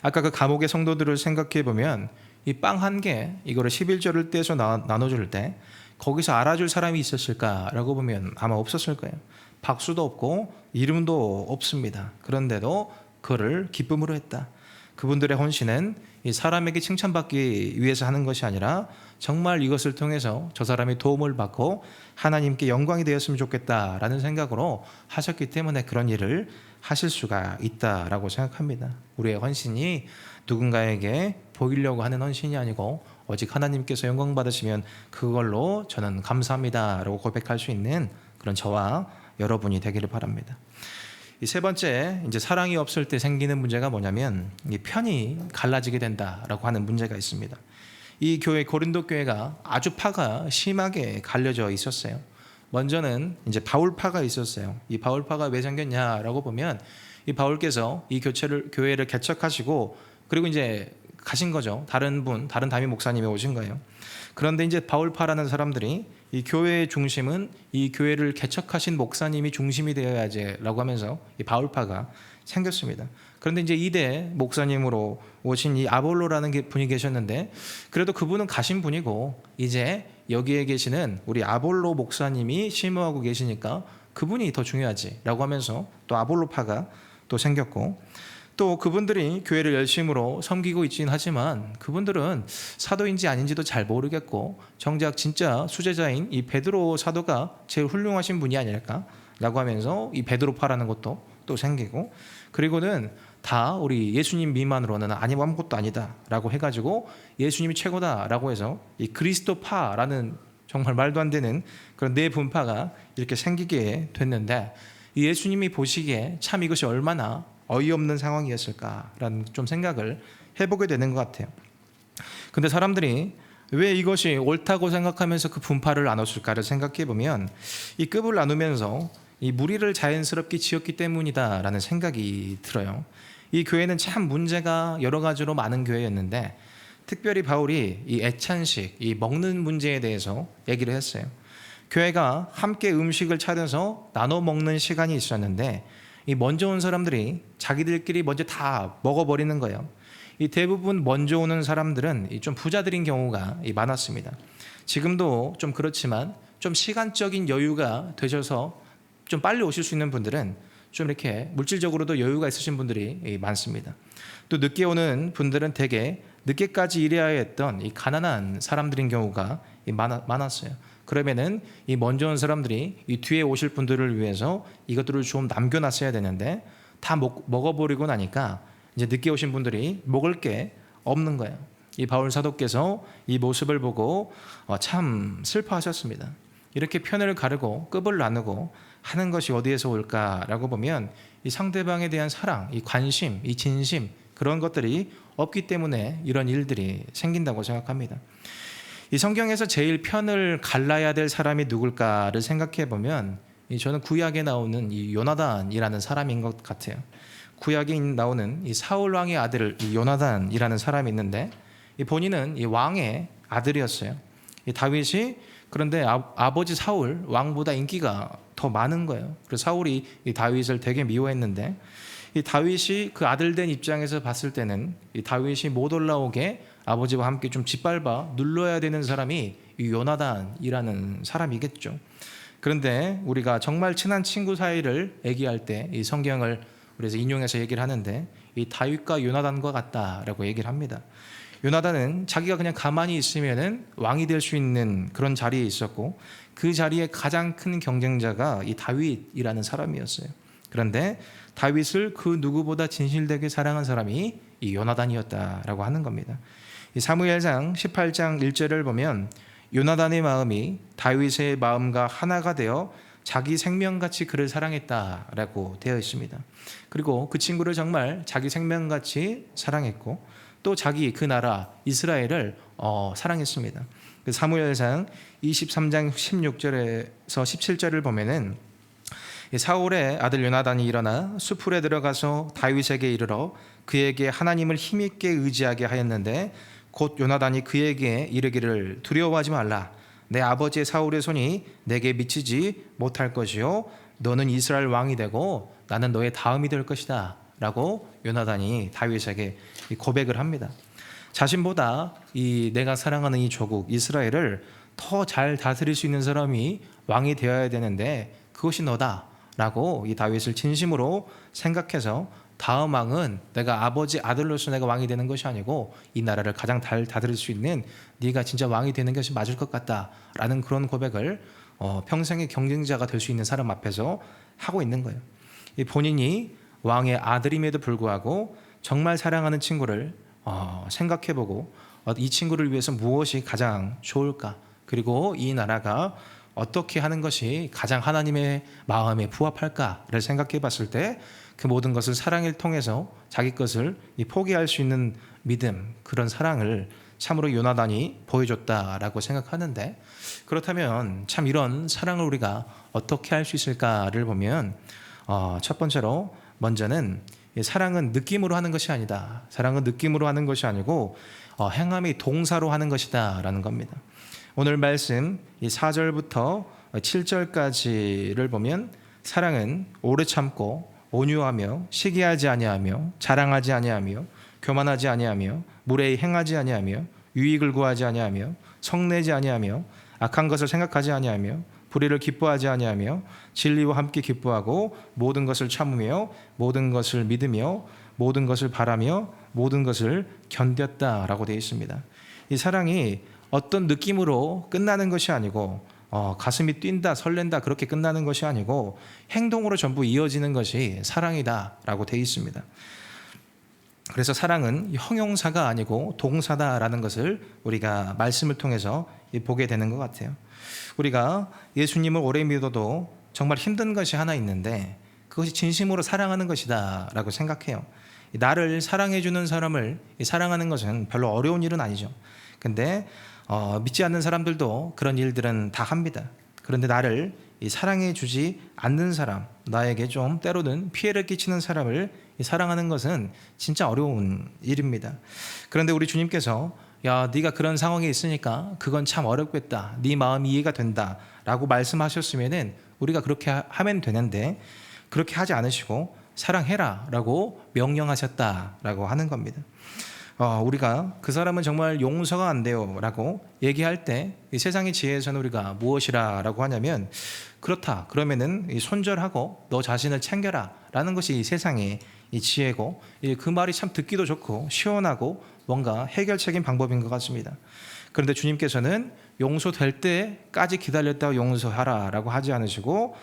아까 그 감옥의 성도들을 생각해 보면 이 빵 한 개 이거를 11조를 떼서 나눠줄 때 거기서 알아줄 사람이 있었을까라고 보면 아마 없었을 거예요. 박수도 없고 이름도 없습니다. 그런데도 그를 기쁨으로 했다. 그분들의 헌신은 이 사람에게 칭찬받기 위해서 하는 것이 아니라 정말 이것을 통해서 저 사람이 도움을 받고 하나님께 영광이 되었으면 좋겠다라는 생각으로 하셨기 때문에 그런 일을 하실 수가 있다라고 생각합니다. 우리의 헌신이 누군가에게 보이려고 하는 헌신이 아니고 오직 하나님께서 영광 받으시면 그걸로 저는 감사합니다라고 고백할 수 있는 그런 저와 여러분이 되기를 바랍니다. 이 세 번째, 이제 사랑이 없을 때 생기는 문제가 뭐냐면 이 편이 갈라지게 된다라고 하는 문제가 있습니다. 이 교회 고린도 교회가 아주 파가 심하게 갈려져 있었어요. 먼저는 이제 바울파가 있었어요. 이 바울파가 왜 생겼냐라고 보면 이 바울께서 이 교회를 개척하시고 그리고 이제 가신 거죠. 다른 담임 목사님이 오신 거예요. 그런데 이제 바울파라는 사람들이 이 교회의 중심은 이 교회를 개척하신 목사님이 중심이 되어야지라고 하면서 이 바울파가 생겼습니다. 그런데 이제 이대 목사님으로 오신 이 아볼로라는 분이 계셨는데 그래도 그분은 가신 분이고 이제 여기에 계시는 우리 아볼로 목사님이 심호하고 계시니까 그분이 더 중요하지라고 하면서 또 아볼로파가 또 생겼고 또 그분들이 교회를 열심으로 섬기고 있긴 하지만 그분들은 사도인지 아닌지도 잘 모르겠고 정작 진짜 수제자인 이 베드로 사도가 제일 훌륭하신 분이 아닐까라고 하면서 이 베드로파라는 것도 또 생기고 그리고는 다 우리 예수님 미만으로는 아무것도 아니다라고 해가지고 예수님이 최고다라고 해서 이 그리스도파라는 정말 말도 안 되는 그런 네 분파가 이렇게 생기게 됐는데 이 예수님이 보시기에 참 이것이 얼마나 어이없는 상황이었을까라는 좀 생각을 해보게 되는 것 같아요. 근데 사람들이 왜 이것이 옳다고 생각하면서 그 분파를 나눴을까를 생각해 보면 이 급을 나누면서 이 무리를 자연스럽게 지었기 때문이다라는 생각이 들어요. 이 교회는 참 문제가 여러 가지로 많은 교회였는데 특별히 바울이 이 애찬식, 이 먹는 문제에 대해서 얘기를 했어요. 교회가 함께 음식을 차려서 나눠 먹는 시간이 있었는데 이 먼저 온 사람들이 자기들끼리 먼저 다 먹어버리는 거예요. 이 대부분 먼저 오는 사람들은 좀 부자들인 경우가 많았습니다. 지금도 좀 그렇지만 좀 시간적인 여유가 되셔서 좀 빨리 오실 수 있는 분들은 좀 이렇게 물질적으로도 여유가 있으신 분들이 많습니다. 또 늦게 오는 분들은 되게 늦게까지 일해야 했던 이 가난한 사람들인 경우가 많았어요. 그러면은 이 먼저 온 사람들이 이 뒤에 오실 분들을 위해서 이것들을 좀 남겨놨어야 되는데 다 먹어버리고 나니까 이제 늦게 오신 분들이 먹을 게 없는 거예요. 이 바울 사도께서 이 모습을 보고 참 슬퍼하셨습니다. 이렇게 편을 가르고 급을 나누고 하는 것이 어디에서 올까라고 보면 이 상대방에 대한 사랑, 이 관심, 이 진심 그런 것들이 없기 때문에 이런 일들이 생긴다고 생각합니다. 이 성경에서 제일 편을 갈라야 될 사람이 누굴까를 생각해 보면 저는 구약에 나오는 이 요나단이라는 사람인 것 같아요. 구약에 나오는 이 사울 왕의 아들 이 요나단이라는 사람이 있는데 이 본인은 이 왕의 아들이었어요. 이 다윗이 그런데 아버지 사울 왕보다 인기가 더 많은 거예요. 그래서 사울이 이 다윗을 되게 미워했는데 이 다윗이 그 아들 된 입장에서 봤을 때는 이 다윗이 못 올라오게 아버지와 함께 좀 짓밟아 눌러야 되는 사람이 이 요나단이라는 사람이겠죠. 그런데 우리가 정말 친한 친구 사이를 얘기할 때 이 성경을 그래서 인용해서 얘기를 하는데 이 다윗과 요나단과 같다라고 얘기를 합니다. 요나단은 자기가 그냥 가만히 있으면은 왕이 될 수 있는 그런 자리에 있었고 그 자리에 가장 큰 경쟁자가 이 다윗이라는 사람이었어요. 그런데 다윗을 그 누구보다 진실되게 사랑한 사람이 이 요나단이었다라고 하는 겁니다. 이 사무엘상 18장 1절을 보면 요나단의 마음이 다윗의 마음과 하나가 되어 자기 생명같이 그를 사랑했다라고 되어 있습니다. 그리고 그 친구를 정말 자기 생명같이 사랑했고 또 자기 그 나라 이스라엘을 사랑했습니다. 그 사무엘상 23장 16절에서 17절을 보면은 사울의 아들 요나단이 일어나 수풀에 들어가서 다윗에게 이르러 그에게 하나님을 힘있게 의지하게 하였는데 곧 요나단이 그에게 이르기를 두려워하지 말라. 내 아버지의 사울의 손이 내게 미치지 못할 것이요 너는 이스라엘 왕이 되고 나는 너의 다음이 될 것이다 라고 요나단이 다윗에게 고백을 합니다. 자신보다 이 내가 사랑하는 이 조국 이스라엘을 더 잘 다스릴 수 있는 사람이 왕이 되어야 되는데 그것이 너다 라고 이 다윗을 진심으로 생각해서 다음 왕은 내가 아버지 아들로서 내가 왕이 되는 것이 아니고 이 나라를 가장 잘 다스릴 수 있는 네가 진짜 왕이 되는 것이 맞을 것 같다라는 그런 고백을 평생의 경쟁자가 될 수 있는 사람 앞에서 하고 있는 거예요. 이 본인이 왕의 아들임에도 불구하고 정말 사랑하는 친구를 생각해보고 이 친구를 위해서 무엇이 가장 좋을까, 그리고 이 나라가 어떻게 하는 것이 가장 하나님의 마음에 부합할까를 생각해 봤을 때 그 모든 것을 사랑을 통해서 자기 것을 포기할 수 있는 믿음, 그런 사랑을 참으로 요나단이 보여줬다라고 생각하는데, 그렇다면 참 이런 사랑을 우리가 어떻게 할 수 있을까를 보면 첫 번째로 먼저는 사랑은 느낌으로 하는 것이 아니다. 사랑은 느낌으로 하는 것이 아니고 행함이 동사로 하는 것이다 라는 겁니다. 오늘 말씀 4절부터 7절까지를 보면 사랑은 오래 참고 온유하며 시기하지 아니하며 자랑하지 아니하며 교만하지 아니하며 무례히 행하지 아니하며 유익을 구하지 아니하며 성내지 아니하며 악한 것을 생각하지 아니하며 불의를 기뻐하지 아니하며 진리와 함께 기뻐하고 모든 것을 참으며 모든 것을 믿으며 모든 것을 바라며 모든 것을 견뎠다라고 되어 있습니다. 이 사랑이 어떤 느낌으로 끝나는 것이 아니고 가슴이 뛴다 설렌다 그렇게 끝나는 것이 아니고 행동으로 전부 이어지는 것이 사랑이다라고 되어 있습니다. 그래서 사랑은 형용사가 아니고 동사다라는 것을 우리가 말씀을 통해서 보게 되는 것 같아요. 우리가 예수님을 오래 믿어도 정말 힘든 것이 하나 있는데 그것이 진심으로 사랑하는 것이다 라고 생각해요. 나를 사랑해주는 사람을 사랑하는 것은 별로 어려운 일은 아니죠. 근데 믿지 않는 사람들도 그런 일들은 다 합니다. 그런데 나를 사랑해주지 않는 사람, 나에게 좀 때로는 피해를 끼치는 사람을 사랑하는 것은 진짜 어려운 일입니다. 그런데 우리 주님께서 야, 네가 그런 상황에 있으니까 그건 참 어렵겠다, 네 마음이 이해가 된다 라고 말씀하셨으면은 우리가 그렇게 하면 되는데 그렇게 하지 않으시고 사랑해라 라고 명령하셨다라고 하는 겁니다. 우리가 그 사람은 정말 용서가 안 돼요 라고 얘기할 때 이 세상의 지혜에서는 우리가 무엇이라 라고 하냐면 그렇다 그러면은 손절하고 너 자신을 챙겨라 라는 것이 이 세상의 이 지혜고, 그 말이 참 듣기도 좋고 시원하고 뭔가 해결책인 방법인 것 같습니다. 그런데 주님께서는 용서될 때까지 기다렸다가 용서하라 라고 하지 않으시고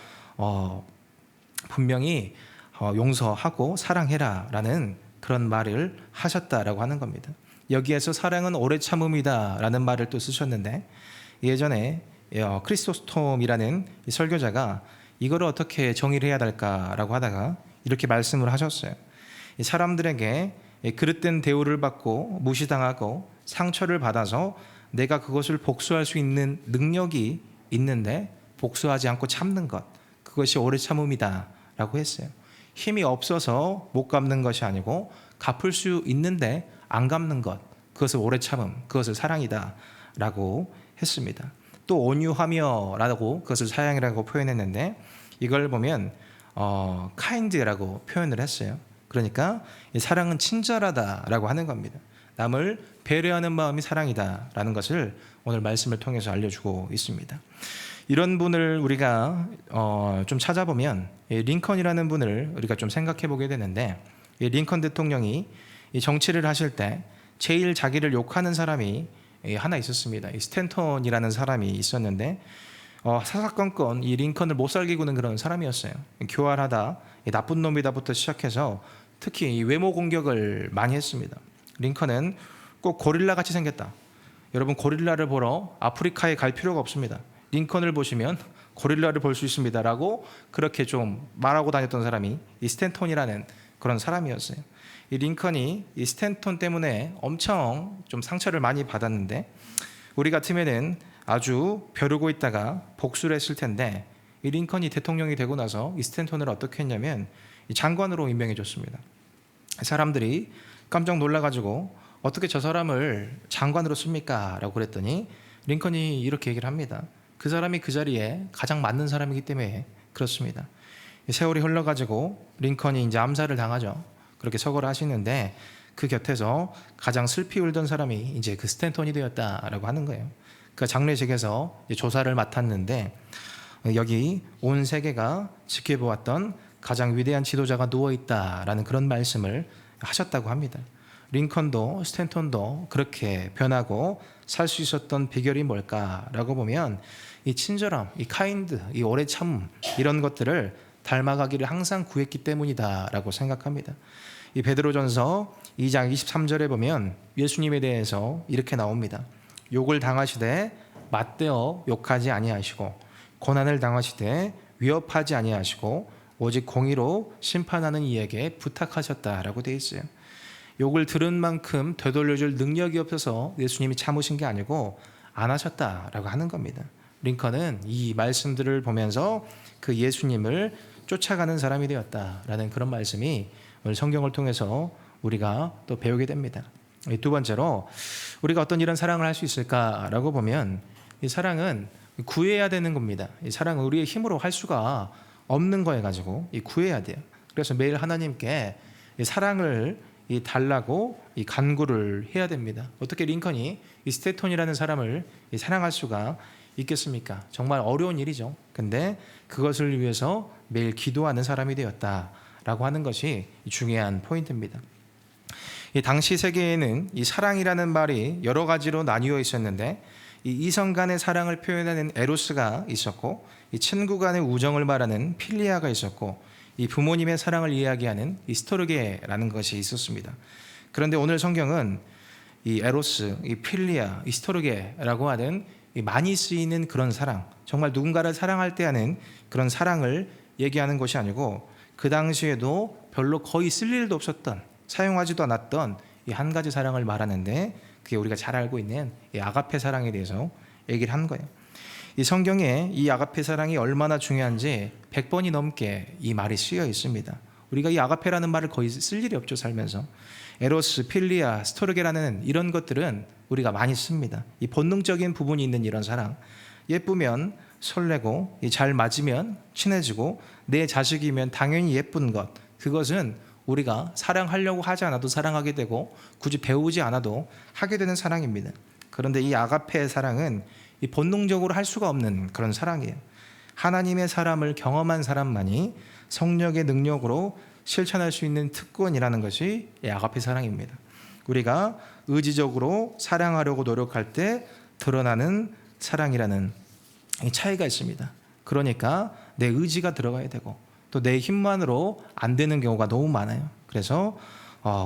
분명히 용서하고 사랑해라 라는 그런 말을 하셨다라고 하는 겁니다. 여기에서 사랑은 오래 참음이다 라는 말을 또 쓰셨는데, 예전에 크리스토스톰이라는 설교자가 이거를 어떻게 정의를 해야 될까라고 하다가 이렇게 말씀을 하셨어요. 사람들에게 그릇된 대우를 받고 무시당하고 상처를 받아서 내가 그것을 복수할 수 있는 능력이 있는데 복수하지 않고 참는 것, 그것이 오래 참음이다 라고 했어요. 힘이 없어서 못 갚는 것이 아니고 갚을 수 있는데 안 갚는 것, 그것을 오래 참음, 그것을 사랑이다 라고 했습니다. 또 온유하며라고 그것을 사랑이라고 표현했는데 이걸 보면 kind라고 표현을 했어요. 그러니까 이 사랑은 친절하다라고 하는 겁니다. 남을 배려하는 마음이 사랑이다라는 것을 오늘 말씀을 통해서 알려주고 있습니다. 이런 분을 우리가 좀 찾아보면 이 링컨이라는 분을 우리가 좀 생각해 보게 되는데 이 링컨 대통령이 이 정치를 하실 때 제일 자기를 욕하는 사람이 하나 있었습니다. 이 스탠턴이라는 사람이 있었는데 사사건건 이 링컨을 못 살게 구는 그런 사람이었어요. 교활하다, 나쁜 놈이다부터 시작해서 특히 이 외모 공격을 많이 했습니다. 링컨은 꼭 고릴라 같이 생겼다. 여러분 고릴라를 보러 아프리카에 갈 필요가 없습니다. 링컨을 보시면 고릴라를 볼 수 있습니다라고 그렇게 좀 말하고 다녔던 사람이 이 스탠턴이라는 그런 사람이었어요. 이 링컨이 이 스탠턴 때문에 엄청 좀 상처를 많이 받았는데 우리 같으면은 아주 벼르고 있다가 복수를 했을 텐데 이 링컨이 대통령이 되고 나서 이 스탠턴을 어떻게 했냐면 이 장관으로 임명해 줬습니다. 사람들이 깜짝 놀라가지고 어떻게 저 사람을 장관으로 씁니까? 라고 그랬더니 링컨이 이렇게 얘기를 합니다. 그 사람이 그 자리에 가장 맞는 사람이기 때문에 그렇습니다. 세월이 흘러가지고 링컨이 이제 암살을 당하죠. 그렇게 서거를 하시는데 그 곁에서 가장 슬피 울던 사람이 이제 그 스탠턴이 되었다라고 하는 거예요. 그 장례식에서 조사를 맡았는데 여기 온 세계가 지켜보았던 가장 위대한 지도자가 누워있다라는 그런 말씀을 하셨다고 합니다. 링컨도 스탠턴도 그렇게 변하고 살 수 있었던 비결이 뭘까라고 보면 이 친절함, 이 카인드, 이 오래 참음 이런 것들을 닮아가기를 항상 구했기 때문이다라고 생각합니다. 이 베드로전서 2장 23절에 보면 예수님에 대해서 이렇게 나옵니다. 욕을 당하시되 맞대어 욕하지 아니하시고 고난을 당하시되 위협하지 아니하시고 오직 공의로 심판하는 이에게 부탁하셨다라고 되어 있어요. 욕을 들은 만큼 되돌려줄 능력이 없어서 예수님이 참으신 게 아니고 안 하셨다라고 하는 겁니다. 링컨은 이 말씀들을 보면서 그 예수님을 쫓아가는 사람이 되었다라는 그런 말씀이 오늘 성경을 통해서 우리가 또 배우게 됩니다. 두 번째로 우리가 어떤 이런 사랑을 할 수 있을까라고 보면 이 사랑은 구해야 되는 겁니다. 이 사랑은 우리의 힘으로 할 수가 없는 거에 가지고 구해야 돼요. 그래서 매일 하나님께 이 사랑을 달라고 이 간구를 해야 됩니다. 어떻게 링컨이 이 스탠턴이라는 사람을 사랑할 수가 있겠습니까? 정말 어려운 일이죠. 근데 그것을 위해서 매일 기도하는 사람이 되었다라고 하는 것이 중요한 포인트입니다. 이 당시 세계에는 이 사랑이라는 말이 여러 가지로 나뉘어 있었는데 이 이성 간의 사랑을 표현하는 에로스가 있었고 이 친구 간의 우정을 말하는 필리아가 있었고 이 부모님의 사랑을 이야기하는 이 스토르게라는 것이 있었습니다. 그런데 오늘 성경은 이 에로스, 이 필리아, 이 스토르게라고 하는 이 많이 쓰이는 그런 사랑, 정말 누군가를 사랑할 때 하는 그런 사랑을 얘기하는 것이 아니고 그 당시에도 별로 거의 쓸 일도 없었던, 사용하지도 않았던 이 한 가지 사랑을 말하는데 그게 우리가 잘 알고 있는 이 아가페 사랑에 대해서 얘기를 한 거예요. 이 성경에 이 아가페 사랑이 얼마나 중요한지 100번이 넘게 이 말이 쓰여 있습니다. 우리가 이 아가페라는 말을 거의 쓸 일이 없죠, 살면서. 에로스, 필리아, 스토르게라는 이런 것들은 우리가 많이 씁니다. 이 본능적인 부분이 있는 이런 사랑. 예쁘면 설레고 잘 맞으면 친해지고 내 자식이면 당연히 예쁜 것. 그것은 우리가 사랑하려고 하지 않아도 사랑하게 되고 굳이 배우지 않아도 하게 되는 사랑입니다. 그런데 이 아가페의 사랑은 이 본능적으로 할 수가 없는 그런 사랑이에요. 하나님의 사람을 경험한 사람만이 성령의 능력으로 실천할 수 있는 특권이라는 것이 이 아가페 사랑입니다. 우리가 의지적으로 사랑하려고 노력할 때 드러나는 사랑이라는 이 차이가 있습니다. 그러니까 내 의지가 들어가야 되고 또 내 힘만으로 안 되는 경우가 너무 많아요. 그래서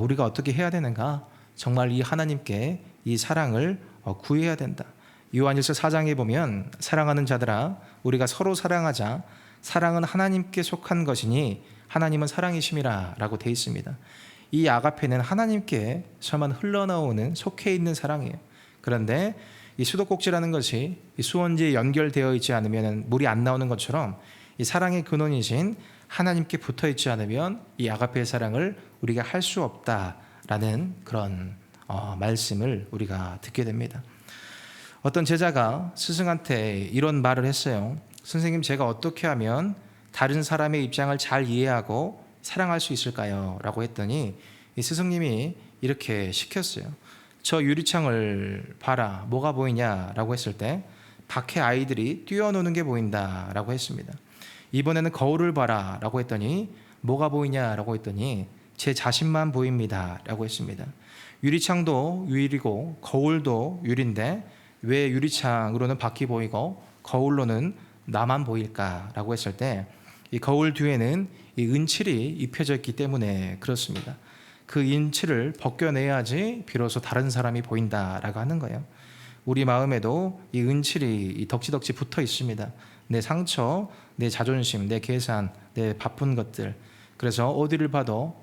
우리가 어떻게 해야 되는가? 정말 이 하나님께 이 사랑을 구해야 된다. 요한일서 4장에 보면 사랑하는 자들아 우리가 서로 사랑하자. 사랑은 하나님께 속한 것이니 하나님은 사랑이심이라 라고 되어 있습니다. 이 아가페는 하나님께서만 흘러나오는 속해 있는 사랑이에요. 그런데 이 수도꼭지라는 것이 이 수원지에 연결되어 있지 않으면 물이 안 나오는 것처럼 이 사랑의 근원이신 하나님께 붙어 있지 않으면 이 아가페의 사랑을 우리가 할 수 없다라는 그런 말씀을 우리가 듣게 됩니다. 어떤 제자가 스승한테 이런 말을 했어요. 선생님, 제가 어떻게 하면 다른 사람의 입장을 잘 이해하고 사랑할 수 있을까요? 라고 했더니 이 스승님이 이렇게 시켰어요. 저 유리창을 봐라. 뭐가 보이냐? 라고 했을 때 밖에 아이들이 뛰어노는 게 보인다 라고 했습니다. 이번에는 거울을 봐라 라고 했더니 뭐가 보이냐? 라고 했더니 제 자신만 보입니다 라고 했습니다. 유리창도 유리고 거울도 유리인데 왜 유리창으로는 밖이 보이고 거울로는 나만 보일까? 라고 했을 때 이 거울 뒤에는 이 은칠이 입혀져 있기 때문에 그렇습니다. 그 은칠을 벗겨내야지 비로소 다른 사람이 보인다라고 하는 거예요. 우리 마음에도 이 은칠이 덕지덕지 붙어 있습니다. 내 상처, 내 자존심, 내 계산, 내 바쁜 것들. 그래서 어디를 봐도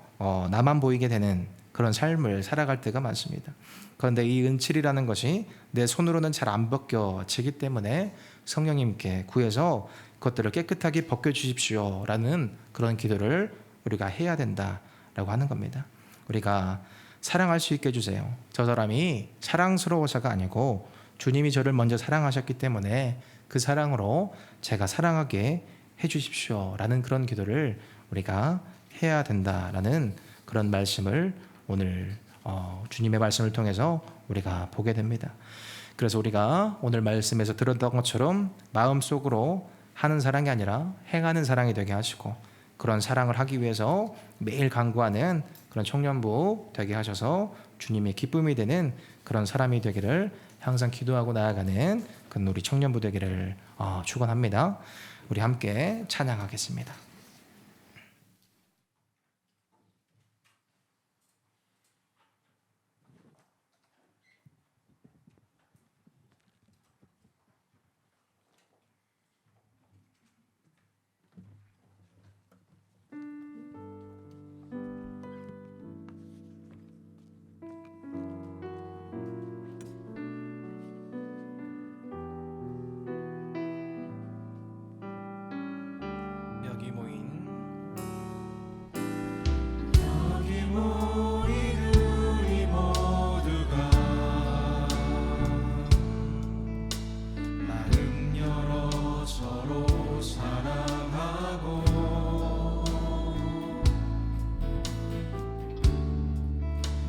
나만 보이게 되는 그런 삶을 살아갈 때가 많습니다. 그런데 이 은칠이라는 것이 내 손으로는 잘 안 벗겨지기 때문에 성령님께 구해서 그것들을 깨끗하게 벗겨주십시오 라는 그런 기도를 우리가 해야 된다라고 하는 겁니다. 우리가 사랑할 수 있게 해주세요. 저 사람이 사랑스러워서가 아니고 주님이 저를 먼저 사랑하셨기 때문에 그 사랑으로 제가 사랑하게 해주십시오 라는 그런 기도를 우리가 해야 된다라는 그런 말씀을 오늘 주님의 말씀을 통해서 우리가 보게 됩니다. 그래서 우리가 오늘 말씀에서 들었던 것처럼 마음속으로 하는 사랑이 아니라 행하는 사랑이 되게 하시고 그런 사랑을 하기 위해서 매일 간구하는 그런 청년부 되게 하셔서 주님의 기쁨이 되는 그런 사람이 되기를 항상 기도하고 나아가는 그런 우리 청년부 되기를 축원합니다. 우리 함께 찬양하겠습니다. 여기 모인 우리 모두가 마음 열어 서로 사랑하고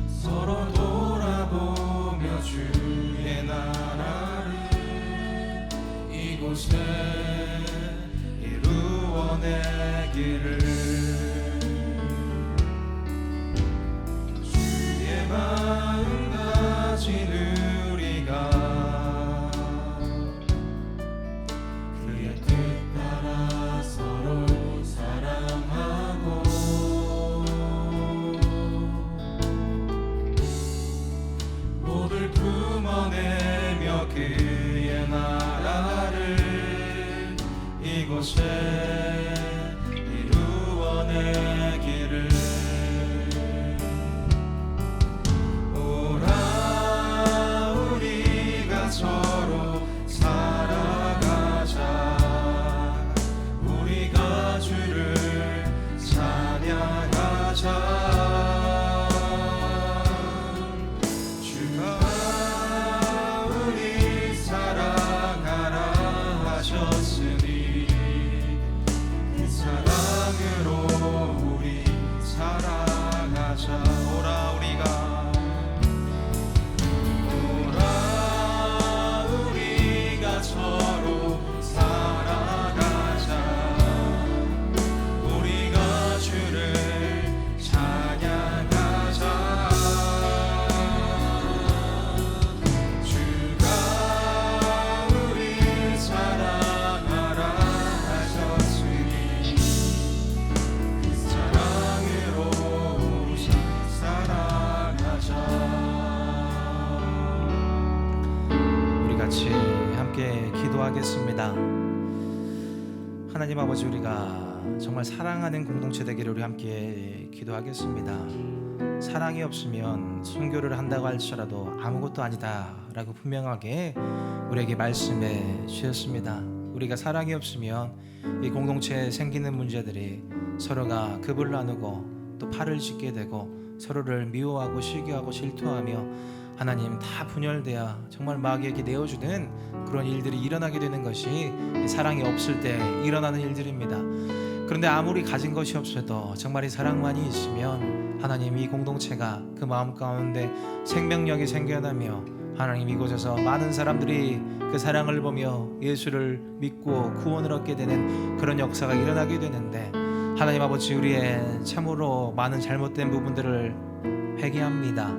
서로 돌아보며 주의 나라를 이곳에 이루어내기를 주의 마음 가진 우리가 그의 뜻 따라 서로 사랑하고 모두 품어내며 그의 나라를 이곳에 이루어내기를 오라 우리가 서로 살아가자 우리가 주를 찬양하자 주가 우리 사랑하라 하셨으니 그 사랑으로 우리 사랑하자 오라 우리가 서로 살아가자 우리가 주를 찬양하자 주가 우리 사랑하라 하셨으니 그 사랑으로 우리 살아가자. 우리 같이 함께 기도하겠습니다. 하나님 아버지, 우리가 정말 사랑하는 공동체 되기를 우리 함께 기도하겠습니다. 사랑이 없으면 순교를 한다고 할지라도 아무것도 아니다 라고 분명하게 우리에게 말씀해 주셨습니다. 우리가 사랑이 없으면 이 공동체에 생기는 문제들이 서로가 급을 나누고 또 팔을 짚게 되고 서로를 미워하고 시기하고 질투하며 하나님 다 분열되어 정말 마귀에게 내어주는 그런 일들이 일어나게 되는 것이 사랑이 없을 때 일어나는 일들입니다. 그런데 아무리 가진 것이 없어도 정말 이 사랑만이 있으면 하나님 이 공동체가 그 마음 가운데 생명력이 생겨나며 하나님 이곳에서 많은 사람들이 그 사랑을 보며 예수를 믿고 구원을 얻게 되는 그런 역사가 일어나게 되는데 하나님 아버지 우리의 참으로 많은 잘못된 부분들을 회개합니다.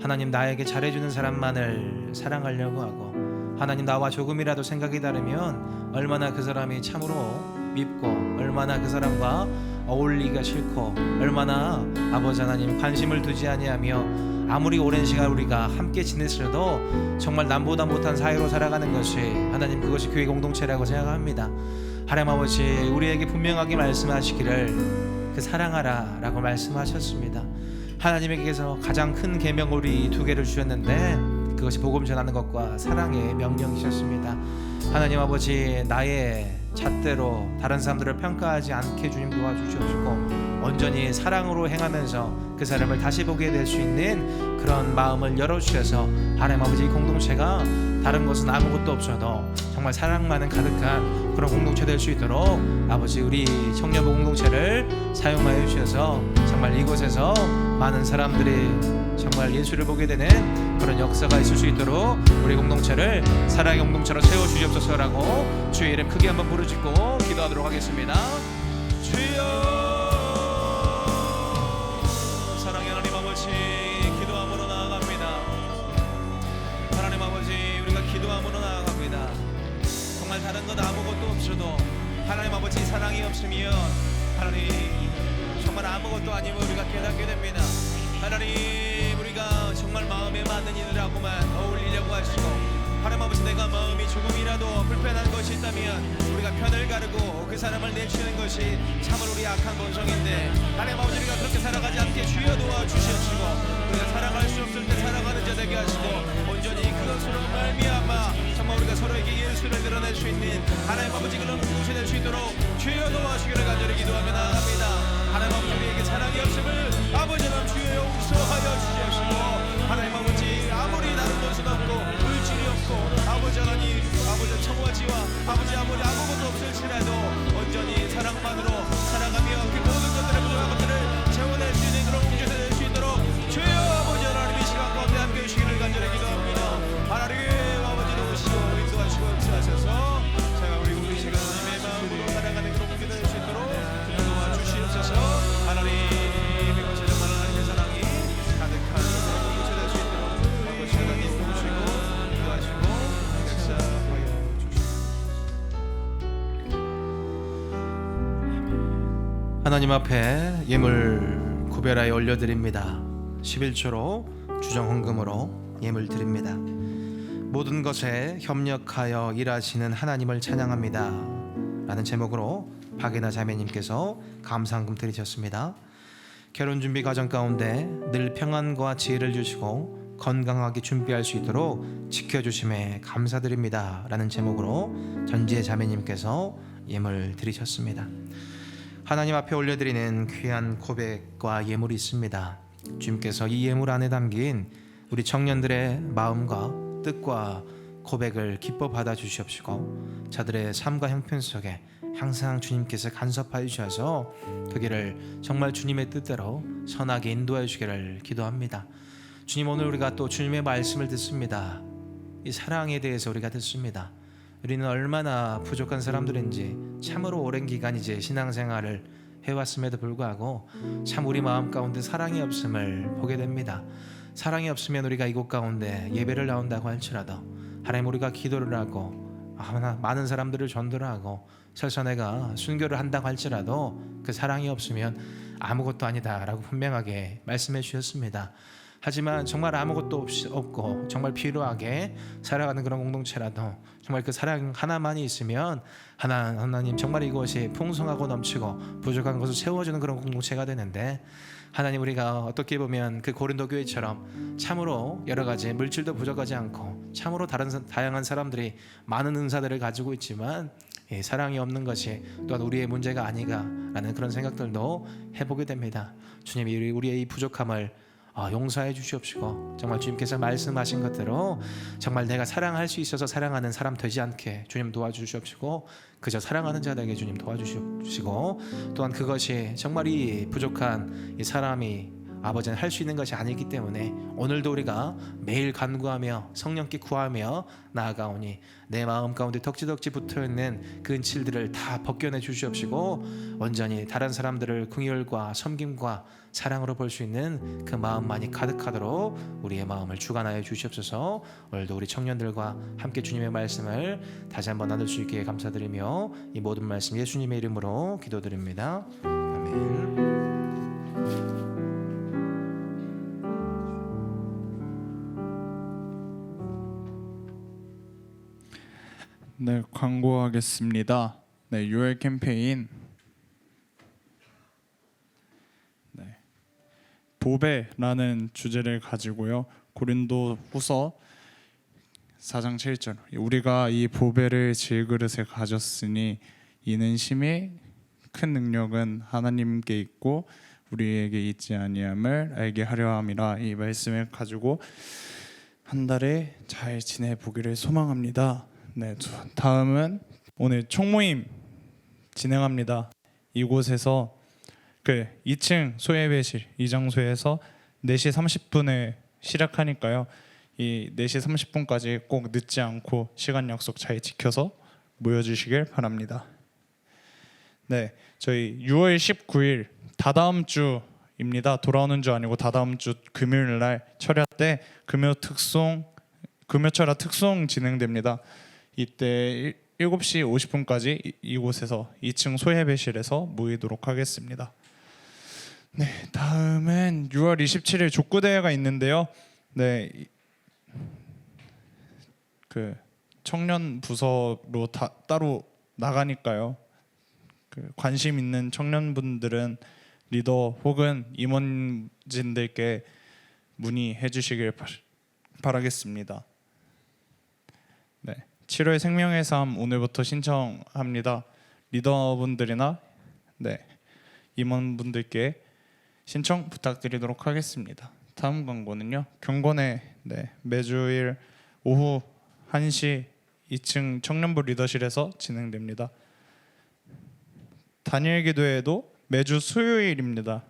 하나님 나에게 잘해주는 사람만을 사랑하려고 하고 하나님 나와 조금이라도 생각이 다르면 얼마나 그 사람이 참으로 밉고 얼마나 그 사람과 어울리기가 싫고 얼마나 아버지 하나님 관심을 두지 아니하며 아무리 오랜 시간 우리가 함께 지냈어도 정말 남보다 못한 사이로 살아가는 것이 하나님 그것이 교회 공동체라고 생각합니다. 하나님 아버지 우리에게 분명하게 말씀하시기를 그 사랑하라 라고 말씀하셨습니다. 하나님에게서 가장 큰 계명 우리 두 개를 주셨는데 그것이 복음 전하는 것과 사랑의 명령이셨습니다. 하나님 아버지 나의 잣대로 다른 사람들을 평가하지 않게 주님 도와주시옵시고 온전히 사랑으로 행하면서 그 사람을 다시 보게 될 수 있는 그런 마음을 열어주셔서 하나님 아버지 이 공동체가 다른 것은 아무것도 없어도 정말 사랑만은 가득한 그런 공동체 될 수 있도록 아버지 우리 청년부 공동체를 사용하여 주셔서 정말 이곳에서 많은 사람들이 정말 예수를 보게 되는 그런 역사가 있을 수 있도록 우리 공동체를 사랑의 공동체로 세워주시옵소서라고 주의 이름 크게 한번 부르짖고 기도하도록 하겠습니다. 주여 사랑의 하나님 아버지 기도함으로 나아갑니다. 하나님 아버지 우리가 기도함으로 나아갑니다. 정말 다른 것 아무것도 없어도 하나님 아버지 사랑이 없으면 하나님 정말 아무것도 아니면 우리가 깨닫게 됩니다. 하나님 우리가 정말 마음에 맞는 일이라고만 어울리려고 하시고 하나님 아버지 내가 마음이 조금이라도 불편한 것이 있다면 우리가 편을 가르고 그 사람을 내치는 것이 참으로 우리 악한 본성인데 하나님 아버지 우리가 그렇게 살아가지 않게 주여 도와주시옵시고 우리가 사랑할 수 없을 때 사랑하는 자 되게 하시고 온전히 그것으로 말미암아 정말 우리가 서로에게 예수를 드러낼 수 있는 하나님 아버지 그런 공동체 될 수 있도록 주여 도와주시기를 간절히 기도하며 나아갑니다. 하나님 아버지 우리에게 사랑이 없음을 아버지 하나님 주여 용서하여 주시옵시고 하나님 아버지 아무리 다른 것은 없고 물질이 없고 아버지 하나님 아버지 청와지와 아버지 아무것도 없을지라도 온전히 사랑만으로 살아가며 그 모든 것들을 부족한 것들을 채워낼 수 있는 그런 공동체 될 수 있도록 주여 아버지 하나님 이 시간 가운데 함께 해주시기를 간절히 기도합니다. 하나님 아버지 도우시고 인도하시고 역사하셔서 제가 우리 공동체가 주님의 마음으로 살아가는 그런 공동체 될 수 있도록 도와주시옵소서. 하나님 이곳에 정말 하나님의 사랑이 가득한 공동체 될 수 있도록 아버지 하나님 도우시고 인도하시고 역사하여 주시옵소서. 하나님 앞에 예물 구별하여 올려드립니다. 11조로 주정헌금으로 예물 드립니다. 모든 것에 협력하여 일하시는 하나님을 찬양합니다 라는 제목으로 박예나 자매님께서 감사헌금 드리셨습니다. 결혼준비 과정 가운데 늘 평안과 지혜를 주시고 건강하게 준비할 수 있도록 지켜주심에 감사드립니다 라는 제목으로 전지혜 자매님께서 예물 드리셨습니다. 하나님 앞에 올려드리는 귀한 고백과 예물이 있습니다. 주님께서 이 예물 안에 담긴 우리 청년들의 마음과 뜻과 고백을 기뻐 받아 주시옵시고 저들의 삶과 형편 속에 항상 주님께서 간섭하여 주셔서 그 길을 정말 주님의 뜻대로 선하게 인도하여 주기를 기도합니다. 주님 오늘 우리가 또 주님의 말씀을 듣습니다. 이 사랑에 대해서 우리가 듣습니다. 우리는 얼마나 부족한 사람들인지 참으로 오랜 기간 이제 신앙생활을 해왔음에도 불구하고 참 우리 마음 가운데 사랑이 없음을 보게 됩니다. 사랑이 없으면 우리가 이곳 가운데 예배를 나온다고 할지라도 하나님 우리가 기도를 하고 많은 사람들을 전도를 하고 설사 내가 순교를 한다고 할지라도 그 사랑이 없으면 아무것도 아니다 라고 분명하게 말씀해 주셨습니다. 하지만 정말 아무것도 없고 정말 필요하게 살아가는 그런 공동체라도 정말 그 사랑 하나만이 있으면 하나님 정말 이것이 풍성하고 넘치고 부족한 것을 채워주는 그런 공동체가 되는데 하나님 우리가 어떻게 보면 그 고린도 교회처럼 참으로 여러 가지 물질도 부족하지 않고 참으로 다양한 사람들이 많은 은사들을 가지고 있지만 사랑이 없는 것이 또한 우리의 문제가 아니가라는 그런 생각들도 해보게 됩니다. 주님이 우리의 이 부족함을 용서해 주시옵시고 정말 주님께서 말씀하신 것대로 정말 내가 사랑할 수 있어서 사랑하는 사람 되지 않게 주님 도와주시옵시고 그저 사랑하는 자 되게 주님 도와주시옵시고 또한 그것이 정말 이 부족한 이 사람이 아버지는 할 수 있는 것이 아니기 때문에 오늘도 우리가 매일 간구하며 성령께 구하며 나아가오니 내 마음 가운데 덕지덕지 붙어있는 그 은칠들을 다 벗겨내 주시옵시고 온전히 다른 사람들을 긍휼과 섬김과 사랑으로 볼 수 있는 그 마음만이 가득하도록 우리의 마음을 주관하여 주시옵소서. 오늘도 우리 청년들과 함께 주님의 말씀을 다시 한번 나눌 수 있게 감사드리며 이 모든 말씀 예수님의 이름으로 기도드립니다. 아멘. 네, 광고하겠습니다. 네, 6월 캠페인 보배라는 주제를 가지고요. 고린도후서 4장 7절 우리가 이 보배를 질그릇에 가졌으니 이는 심히 큰 능력은 하나님께 있고 우리에게 있지 아니함을 알게 하려 함이라. 이 말씀을 가지고 한 달에 잘 지내보기를 소망합니다. 네, 다음은 오늘 총모임 진행합니다. 이곳에서 그 2층 소예배실 이 장소에서 4시 30분에 시작하니까요. 이 4시 30분까지 꼭 늦지 않고 시간 약속 잘 지켜서 모여주시길 바랍니다. 네, 저희 6월 19일 다다음 주입니다. 돌아오는 주 아니고 다다음 주 금요일 날 철야 때 금요철야 특송 진행됩니다. 이때 7시 50분까지 이곳에서 2층 소예배실에서 모이도록 하겠습니다. 네, 다음은 6월 27일 족구대회가 있는데요. 네, 그 청년 부서로 따로 나가니까요. 그 관심 있는 청년분들은 리더 혹은 임원진들께 문의해 주시길 바라겠습니다. 네, 7월 생명의 삶 오늘부터 신청합니다. 리더분들이나 임원분들께 신청 부탁드리도록 하겠습니다. 다음 광고는요. 경건에 매주일 오후 1시 2층 청년부 리더실에서 진행됩니다. 단일 기도회도 매주 수요일입니다.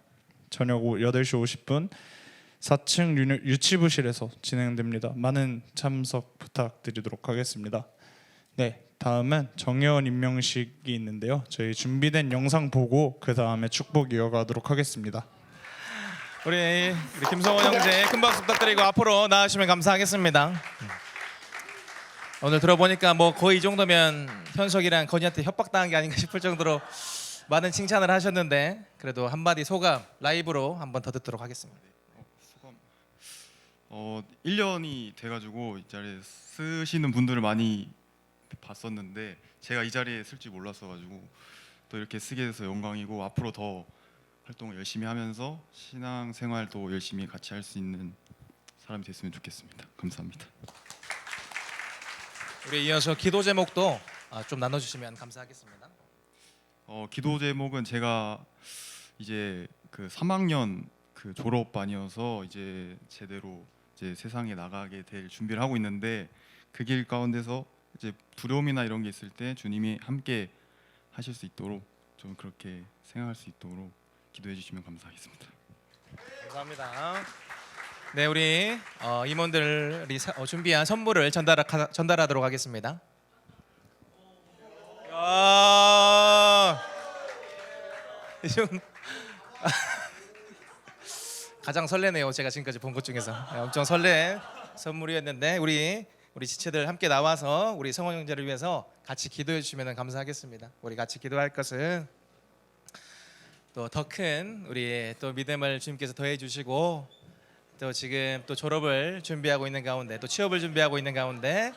저녁 8시 50분 4층 유치부실에서 진행됩니다. 많은 참석 부탁드리도록 하겠습니다. 네, 다음은 정혜원 임명식이 있는데요. 저희 준비된 영상 보고 그 다음에 축복 이어가도록 하겠습니다. 우리 김성원 형제 큰 박수 부탁드리고 앞으로 나와주시면 감사하겠습니다. 오늘 들어보니까 뭐 거의 이 정도면 현석이랑 건이한테 협박당한 게 아닌가 싶을 정도로 많은 칭찬을 하셨는데 그래도 한마디 소감 라이브로 한번 더 듣도록 하겠습니다. 소감 1년이 돼가지고 이 자리에 쓰시는 분들을 많이 봤었는데 제가 이 자리에 쓸 줄 몰랐어가지고 또 이렇게 쓰게 돼서 영광이고 앞으로 더 활동을 열심히 하면서 신앙생활도 열심히 같이 할 수 있는 사람이 됐으면 좋겠습니다. 감사합니다. 우리 이어서 기도 제목도 좀 나눠주시면 감사하겠습니다. 기도 제목은 제가 이제 그 3학년 그 졸업반이어서 이제 제대로 이제 세상에 나가게 될 준비를 하고 있는데 그 길 가운데서 이제 두려움이나 이런 게 있을 때 주님이 함께 하실 수 있도록 좀 그렇게 생각할 수 있도록 기도해 주시면 감사하겠습니다. 감사합니다. 네, 우리 임원들이 준비한 선물을 전달하도록 하겠습니다. 가장 설레네요. 제가 지금까지 본 것 중에서 엄청 설레 선물이었는데 우리 지체들 함께 나와서 우리 성원 형제를 위해서 같이 기도해 주시면 감사하겠습니다. 우리 같이 기도할 것은 또 더 큰 우리 또 믿음을 주님께서 더해 주시고 또 지금 또 졸업을 준비하고 있는 가운데 또 취업을 준비하고 있는 가운데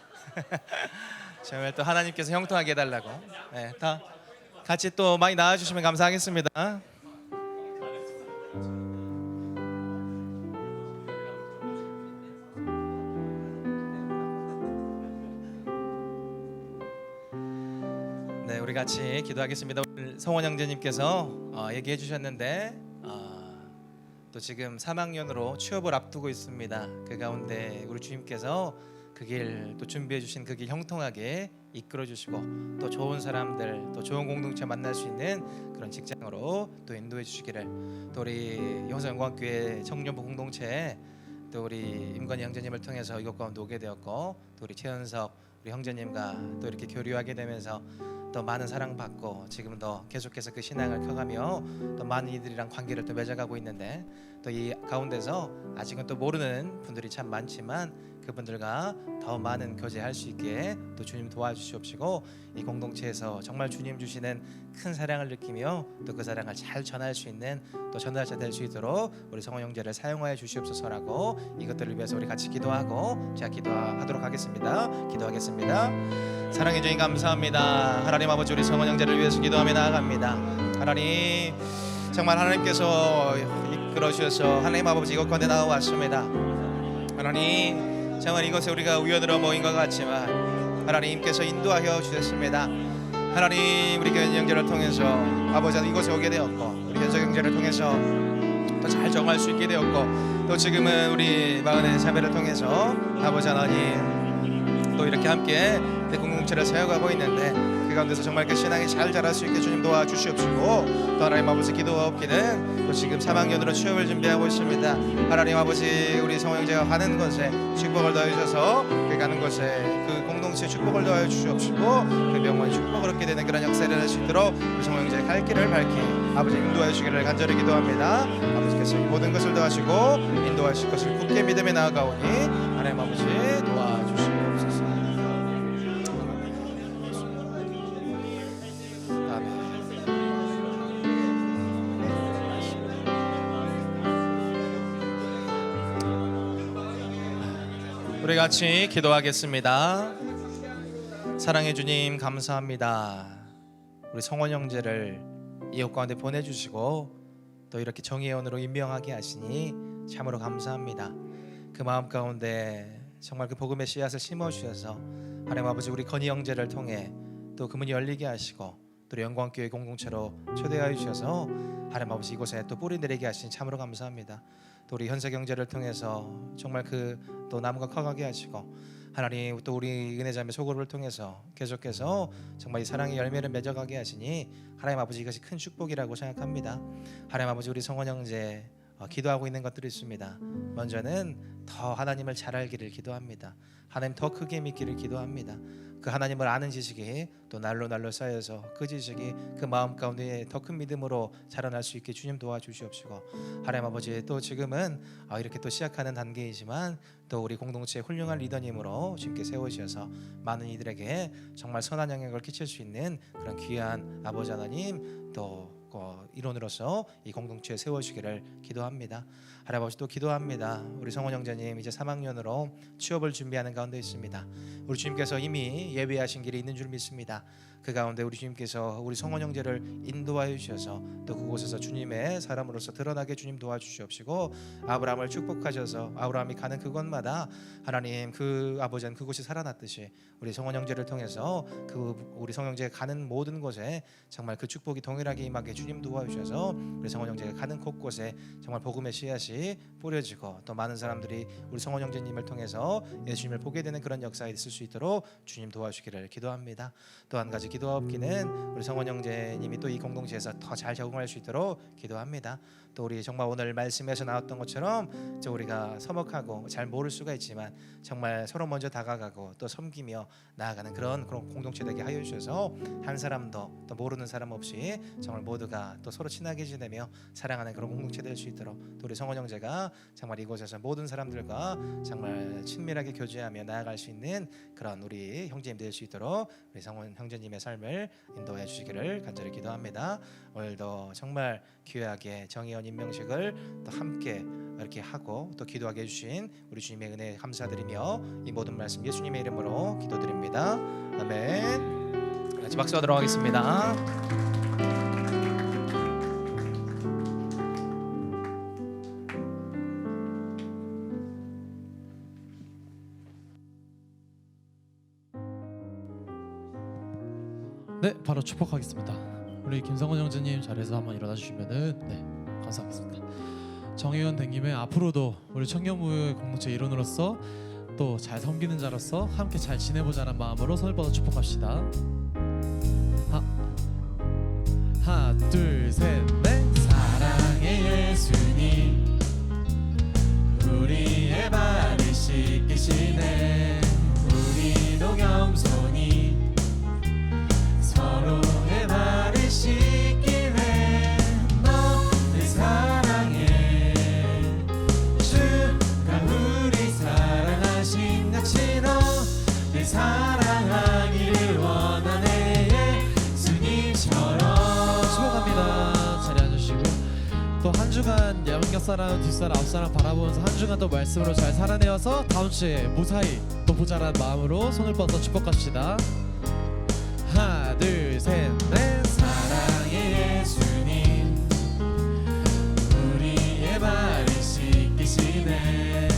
정말 또 하나님께서 형통하게 해달라고 다 같이 또 많이 나와주시면 감사하겠습니다. 네, 우리 같이 기도하겠습니다. 오늘 성원 형제님께서 얘기해 주셨는데 또 또 지금 3학년으로 취업을 앞두고 있습니다. 그 가운데 우리 주님께서 그 길 또 준비해 주신 그 길 형통하게 이끌어 주시고 또 좋은 사람들 또 좋은 공동체 만날 수 있는 그런 직장으로 또 인도해 주시기를, 또 우리 용서영광교회 청년부 공동체 또 우리 임건희 형제님을 통해서 이곳 가운데 오게 되었고, 또 우리 최현석 우리 형제님과 또 이렇게 교류하게 되면서 또 많은 사랑받고 지금 더 계속해서 그 신앙을 켜가며 또 많은 이들이랑 관계를 또 맺어가고 있는데, 또 이 가운데서 아직은 또 모르는 분들이 참 많지만 그분들과 더 많은 교제할 수 있게 또 주님 도와주시옵시고, 이 공동체에서 정말 주님 주시는 큰 사랑을 느끼며 또 그 사랑을 잘 전할 수 있는 또 전달자 될 수 있도록 우리 성원 형제를 사용하여 주시옵소서라고 이것들을 위해서 우리 같이 기도하고 제가 기도하도록 하겠습니다. 기도하겠습니다. 사랑해 주님 감사합니다. 하나님 아버지, 우리 성원 형제를 위해서 기도하며 나아갑니다. 하나님, 정말 하나님께서 이끌어 주셔서 하나님 아버지 이곳 가운데 나와왔습니다. 하나님, 정말 이곳에 우리가 우연으로 모인 것 같지만 하나님께서 인도하여 주셨습니다. 하나님, 우리 교회 형제를 통해서 아버지 이곳에 오게 되었고, 우리 현석 형제를 통해서 더 잘 정할 수 있게 되었고, 또 지금은 우리 마흔의 자매를 통해서 아버지 하나님 또 이렇게 함께 그 공동체를 세워가고 있는데, 그 가운데서 정말 그 신앙이 잘 자랄 수 있게 주님 도와주시옵시고, 또 하나님 아버지 기도하옵기는 또 지금 3학년으로 취업을 준비하고 있습니다. 하나님 아버지, 우리 성호 형제가 가는 곳에 축복을 더해주셔서 그 가는 곳에 그 공동체 축복을 더해 주시옵시고, 그 병원에 축복을 얻게 되는 그런 역사를 할 수 있도록 우리 성호 형제의 갈 길을 밝히 아버지 인도해 주시기를 간절히 기도합니다. 아버지께서 이 모든 것을 더하시고 인도하실 것을 굳게 믿음에 나아가오니 하나님 아버지 도와주시옵소서. 우리 같이 기도하겠습니다. 사랑해 주님 감사합니다. 우리 성원 형제를 이웃 가운데 보내주시고 또 이렇게 정의의 원으로 임명하게 하시니 참으로 감사합니다. 그 마음 가운데 정말 그 복음의 씨앗을 심어주셔서 하나님 아버지, 우리 건희 형제를 통해 또 그 문이 열리게 하시고 또 영광교회 공동체로 초대하여 주셔서 하나님 아버지 이곳에 또 뿌리 내리게 하시니 참으로 감사합니다. 또 우리 현석 형제를 통해서 정말 그 또 나무가 커가게 하시고, 하나님 또 우리 은혜자매 소그룹을 통해서 계속해서 정말 이 사랑의 열매를 맺어가게 하시니 하나님 아버지 이것이 큰 축복이라고 생각합니다. 하나님 아버지, 우리 성원 형제 기도하고 있는 것들이 있습니다. 먼저는 더 하나님을 잘 알기를 기도합니다. 하나님 더 크게 믿기를 기도합니다. 그 하나님을 아는 지식이 또 날로 쌓여서 그 지식이 그 마음 가운데 더 큰 믿음으로 자라날 수 있게 주님 도와주시옵시고, 하나님 아버지 또 지금은 이렇게 또 시작하는 단계이지만 또 우리 공동체의 훌륭한 리더님으로 주님께 세우셔서 많은 이들에게 정말 선한 영향을 끼칠 수 있는 그런 귀한 아버지 하나님 또 일원으로서 이 공동체에 세워주기를 기도합니다. 하나님 아버지 또 기도합니다. 우리 성원 형제님 이제 3학년으로 취업을 준비하는 가운데 있습니다. 우리 주님께서 이미 예배하신 길이 있는 줄 믿습니다. 그 가운데 우리 주님께서 우리 성원 형제를 인도하여 주셔서 또 그곳에서 주님의 사람으로서 드러나게 주님 도와주시옵시고, 아브라함을 축복하셔서 아브라함이 가는 그곳마다 하나님 그 아버지는 그곳이 살아났듯이 우리 성원 형제를 통해서 그 우리 성원 형제가 가는 모든 곳에 정말 그 축복이 동일하게 임하게 주님 도와주셔서 우리 성원 형제가 가는 곳곳에 정말 복음의 씨앗이 뿌려지고 또 많은 사람들이 우리 성원 형제님을 통해서 예수님을 보게 되는 그런 역사가 있을 수 있도록 주님 도와주시기를 기도합니다. 또 한 가지 기도하옵기는 우리 성원 형제님이 또 이 공동체에서 더 잘 적응할 수 있도록 기도합니다. 또 우리 정말 오늘 말씀에서 나왔던 것처럼 우리가 서먹하고 잘 모를 수가 있지만 정말 서로 먼저 다가가고 또 섬기며 나아가는 그런 공동체 되게 하여 주셔서 한 사람도 또 모르는 사람 없이 정말 모두가 또 서로 친하게 지내며 사랑하는 그런 공동체 될 수 있도록 또 우리 성원 형제가 정말 이곳에서 모든 사람들과 정말 친밀하게 교제하며 나아갈 수 있는 그런 우리 형제님 될 수 있도록 우리 성원 형제님의 삶을 인도해 주시기를 간절히 기도합니다. 오늘도 정말 귀하게 정의원 임명식을 또 함께 이렇게 하고 또 기도하게 해주신 우리 주님의 은혜 감사드리며 이 모든 말씀 예수님의 이름으로 기도드립니다. 아멘. 같이 박수하도록 하겠습니다. 네, 바로 축복하겠습니다. 우리 김성원 형제님 자리에서 한번 일어나 주시면은 네, 감사하겠습니다. 정의원 된 김에 앞으로도 우리 청년부의 공동체 일원으로서 또 잘 섬기는 자로서 함께 잘 지내보자는 마음으로 손을 뻗어 축복합시다. 하나 둘 셋 넷. 사랑의 예수님 우리의 발을 씻기시네. 우리도 겸손히 서로의 발을 씻기네. 너를 사랑해 주가 우리 사랑하신 같이 너를 사랑하기를 원하네. 예수님처럼. 축복합니다. 자리 앉으시고요. 또 한 주간 옆사람 뒷사람 앞사람 바라보면서 한 주간 또 말씀으로 잘 살아내어서 다음 주에 무사히 또 보자라는 마음으로 손을 뻗어 축복합시다. 하나 둘 셋 넷. 사랑의 예수님 우리의 발을 씻기시네.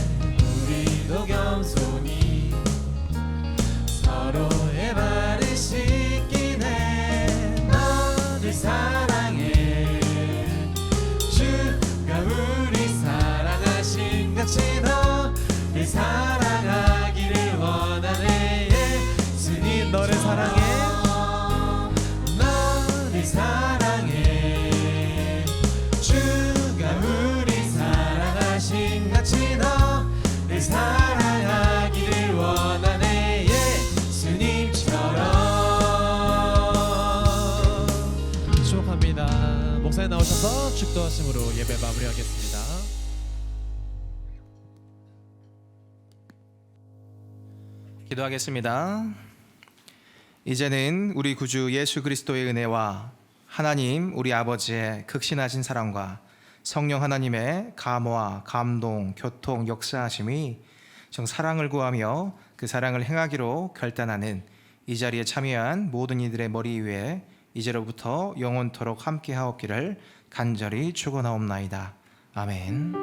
우리도 겸손히 서로의 발을 씻기네. 너를 사랑해 주가 우리 사랑하신 같이 너를 사랑하기를 원하네. 예수님 너를 사랑해. 너를 사랑해 주가 우리 사랑하신 같이 너를 사랑하기를 원하네. 예수님처럼. 축복합니다. 목사님 나오셔서 축도하심으로 예배 마무리하겠습니다. 기도하겠습니다. 이제는 우리 구주 예수 그리스도의 은혜와 하나님 우리 아버지의 극신하신 사랑과 성령 하나님의 감화, 감동, 교통, 역사하심이 정 사랑을 구하며 그 사랑을 행하기로 결단하는 이 자리에 참여한 모든 이들의 머리 위에 이제로부터 영원토록 함께하옵기를 간절히 축원하옵나이다. 아멘.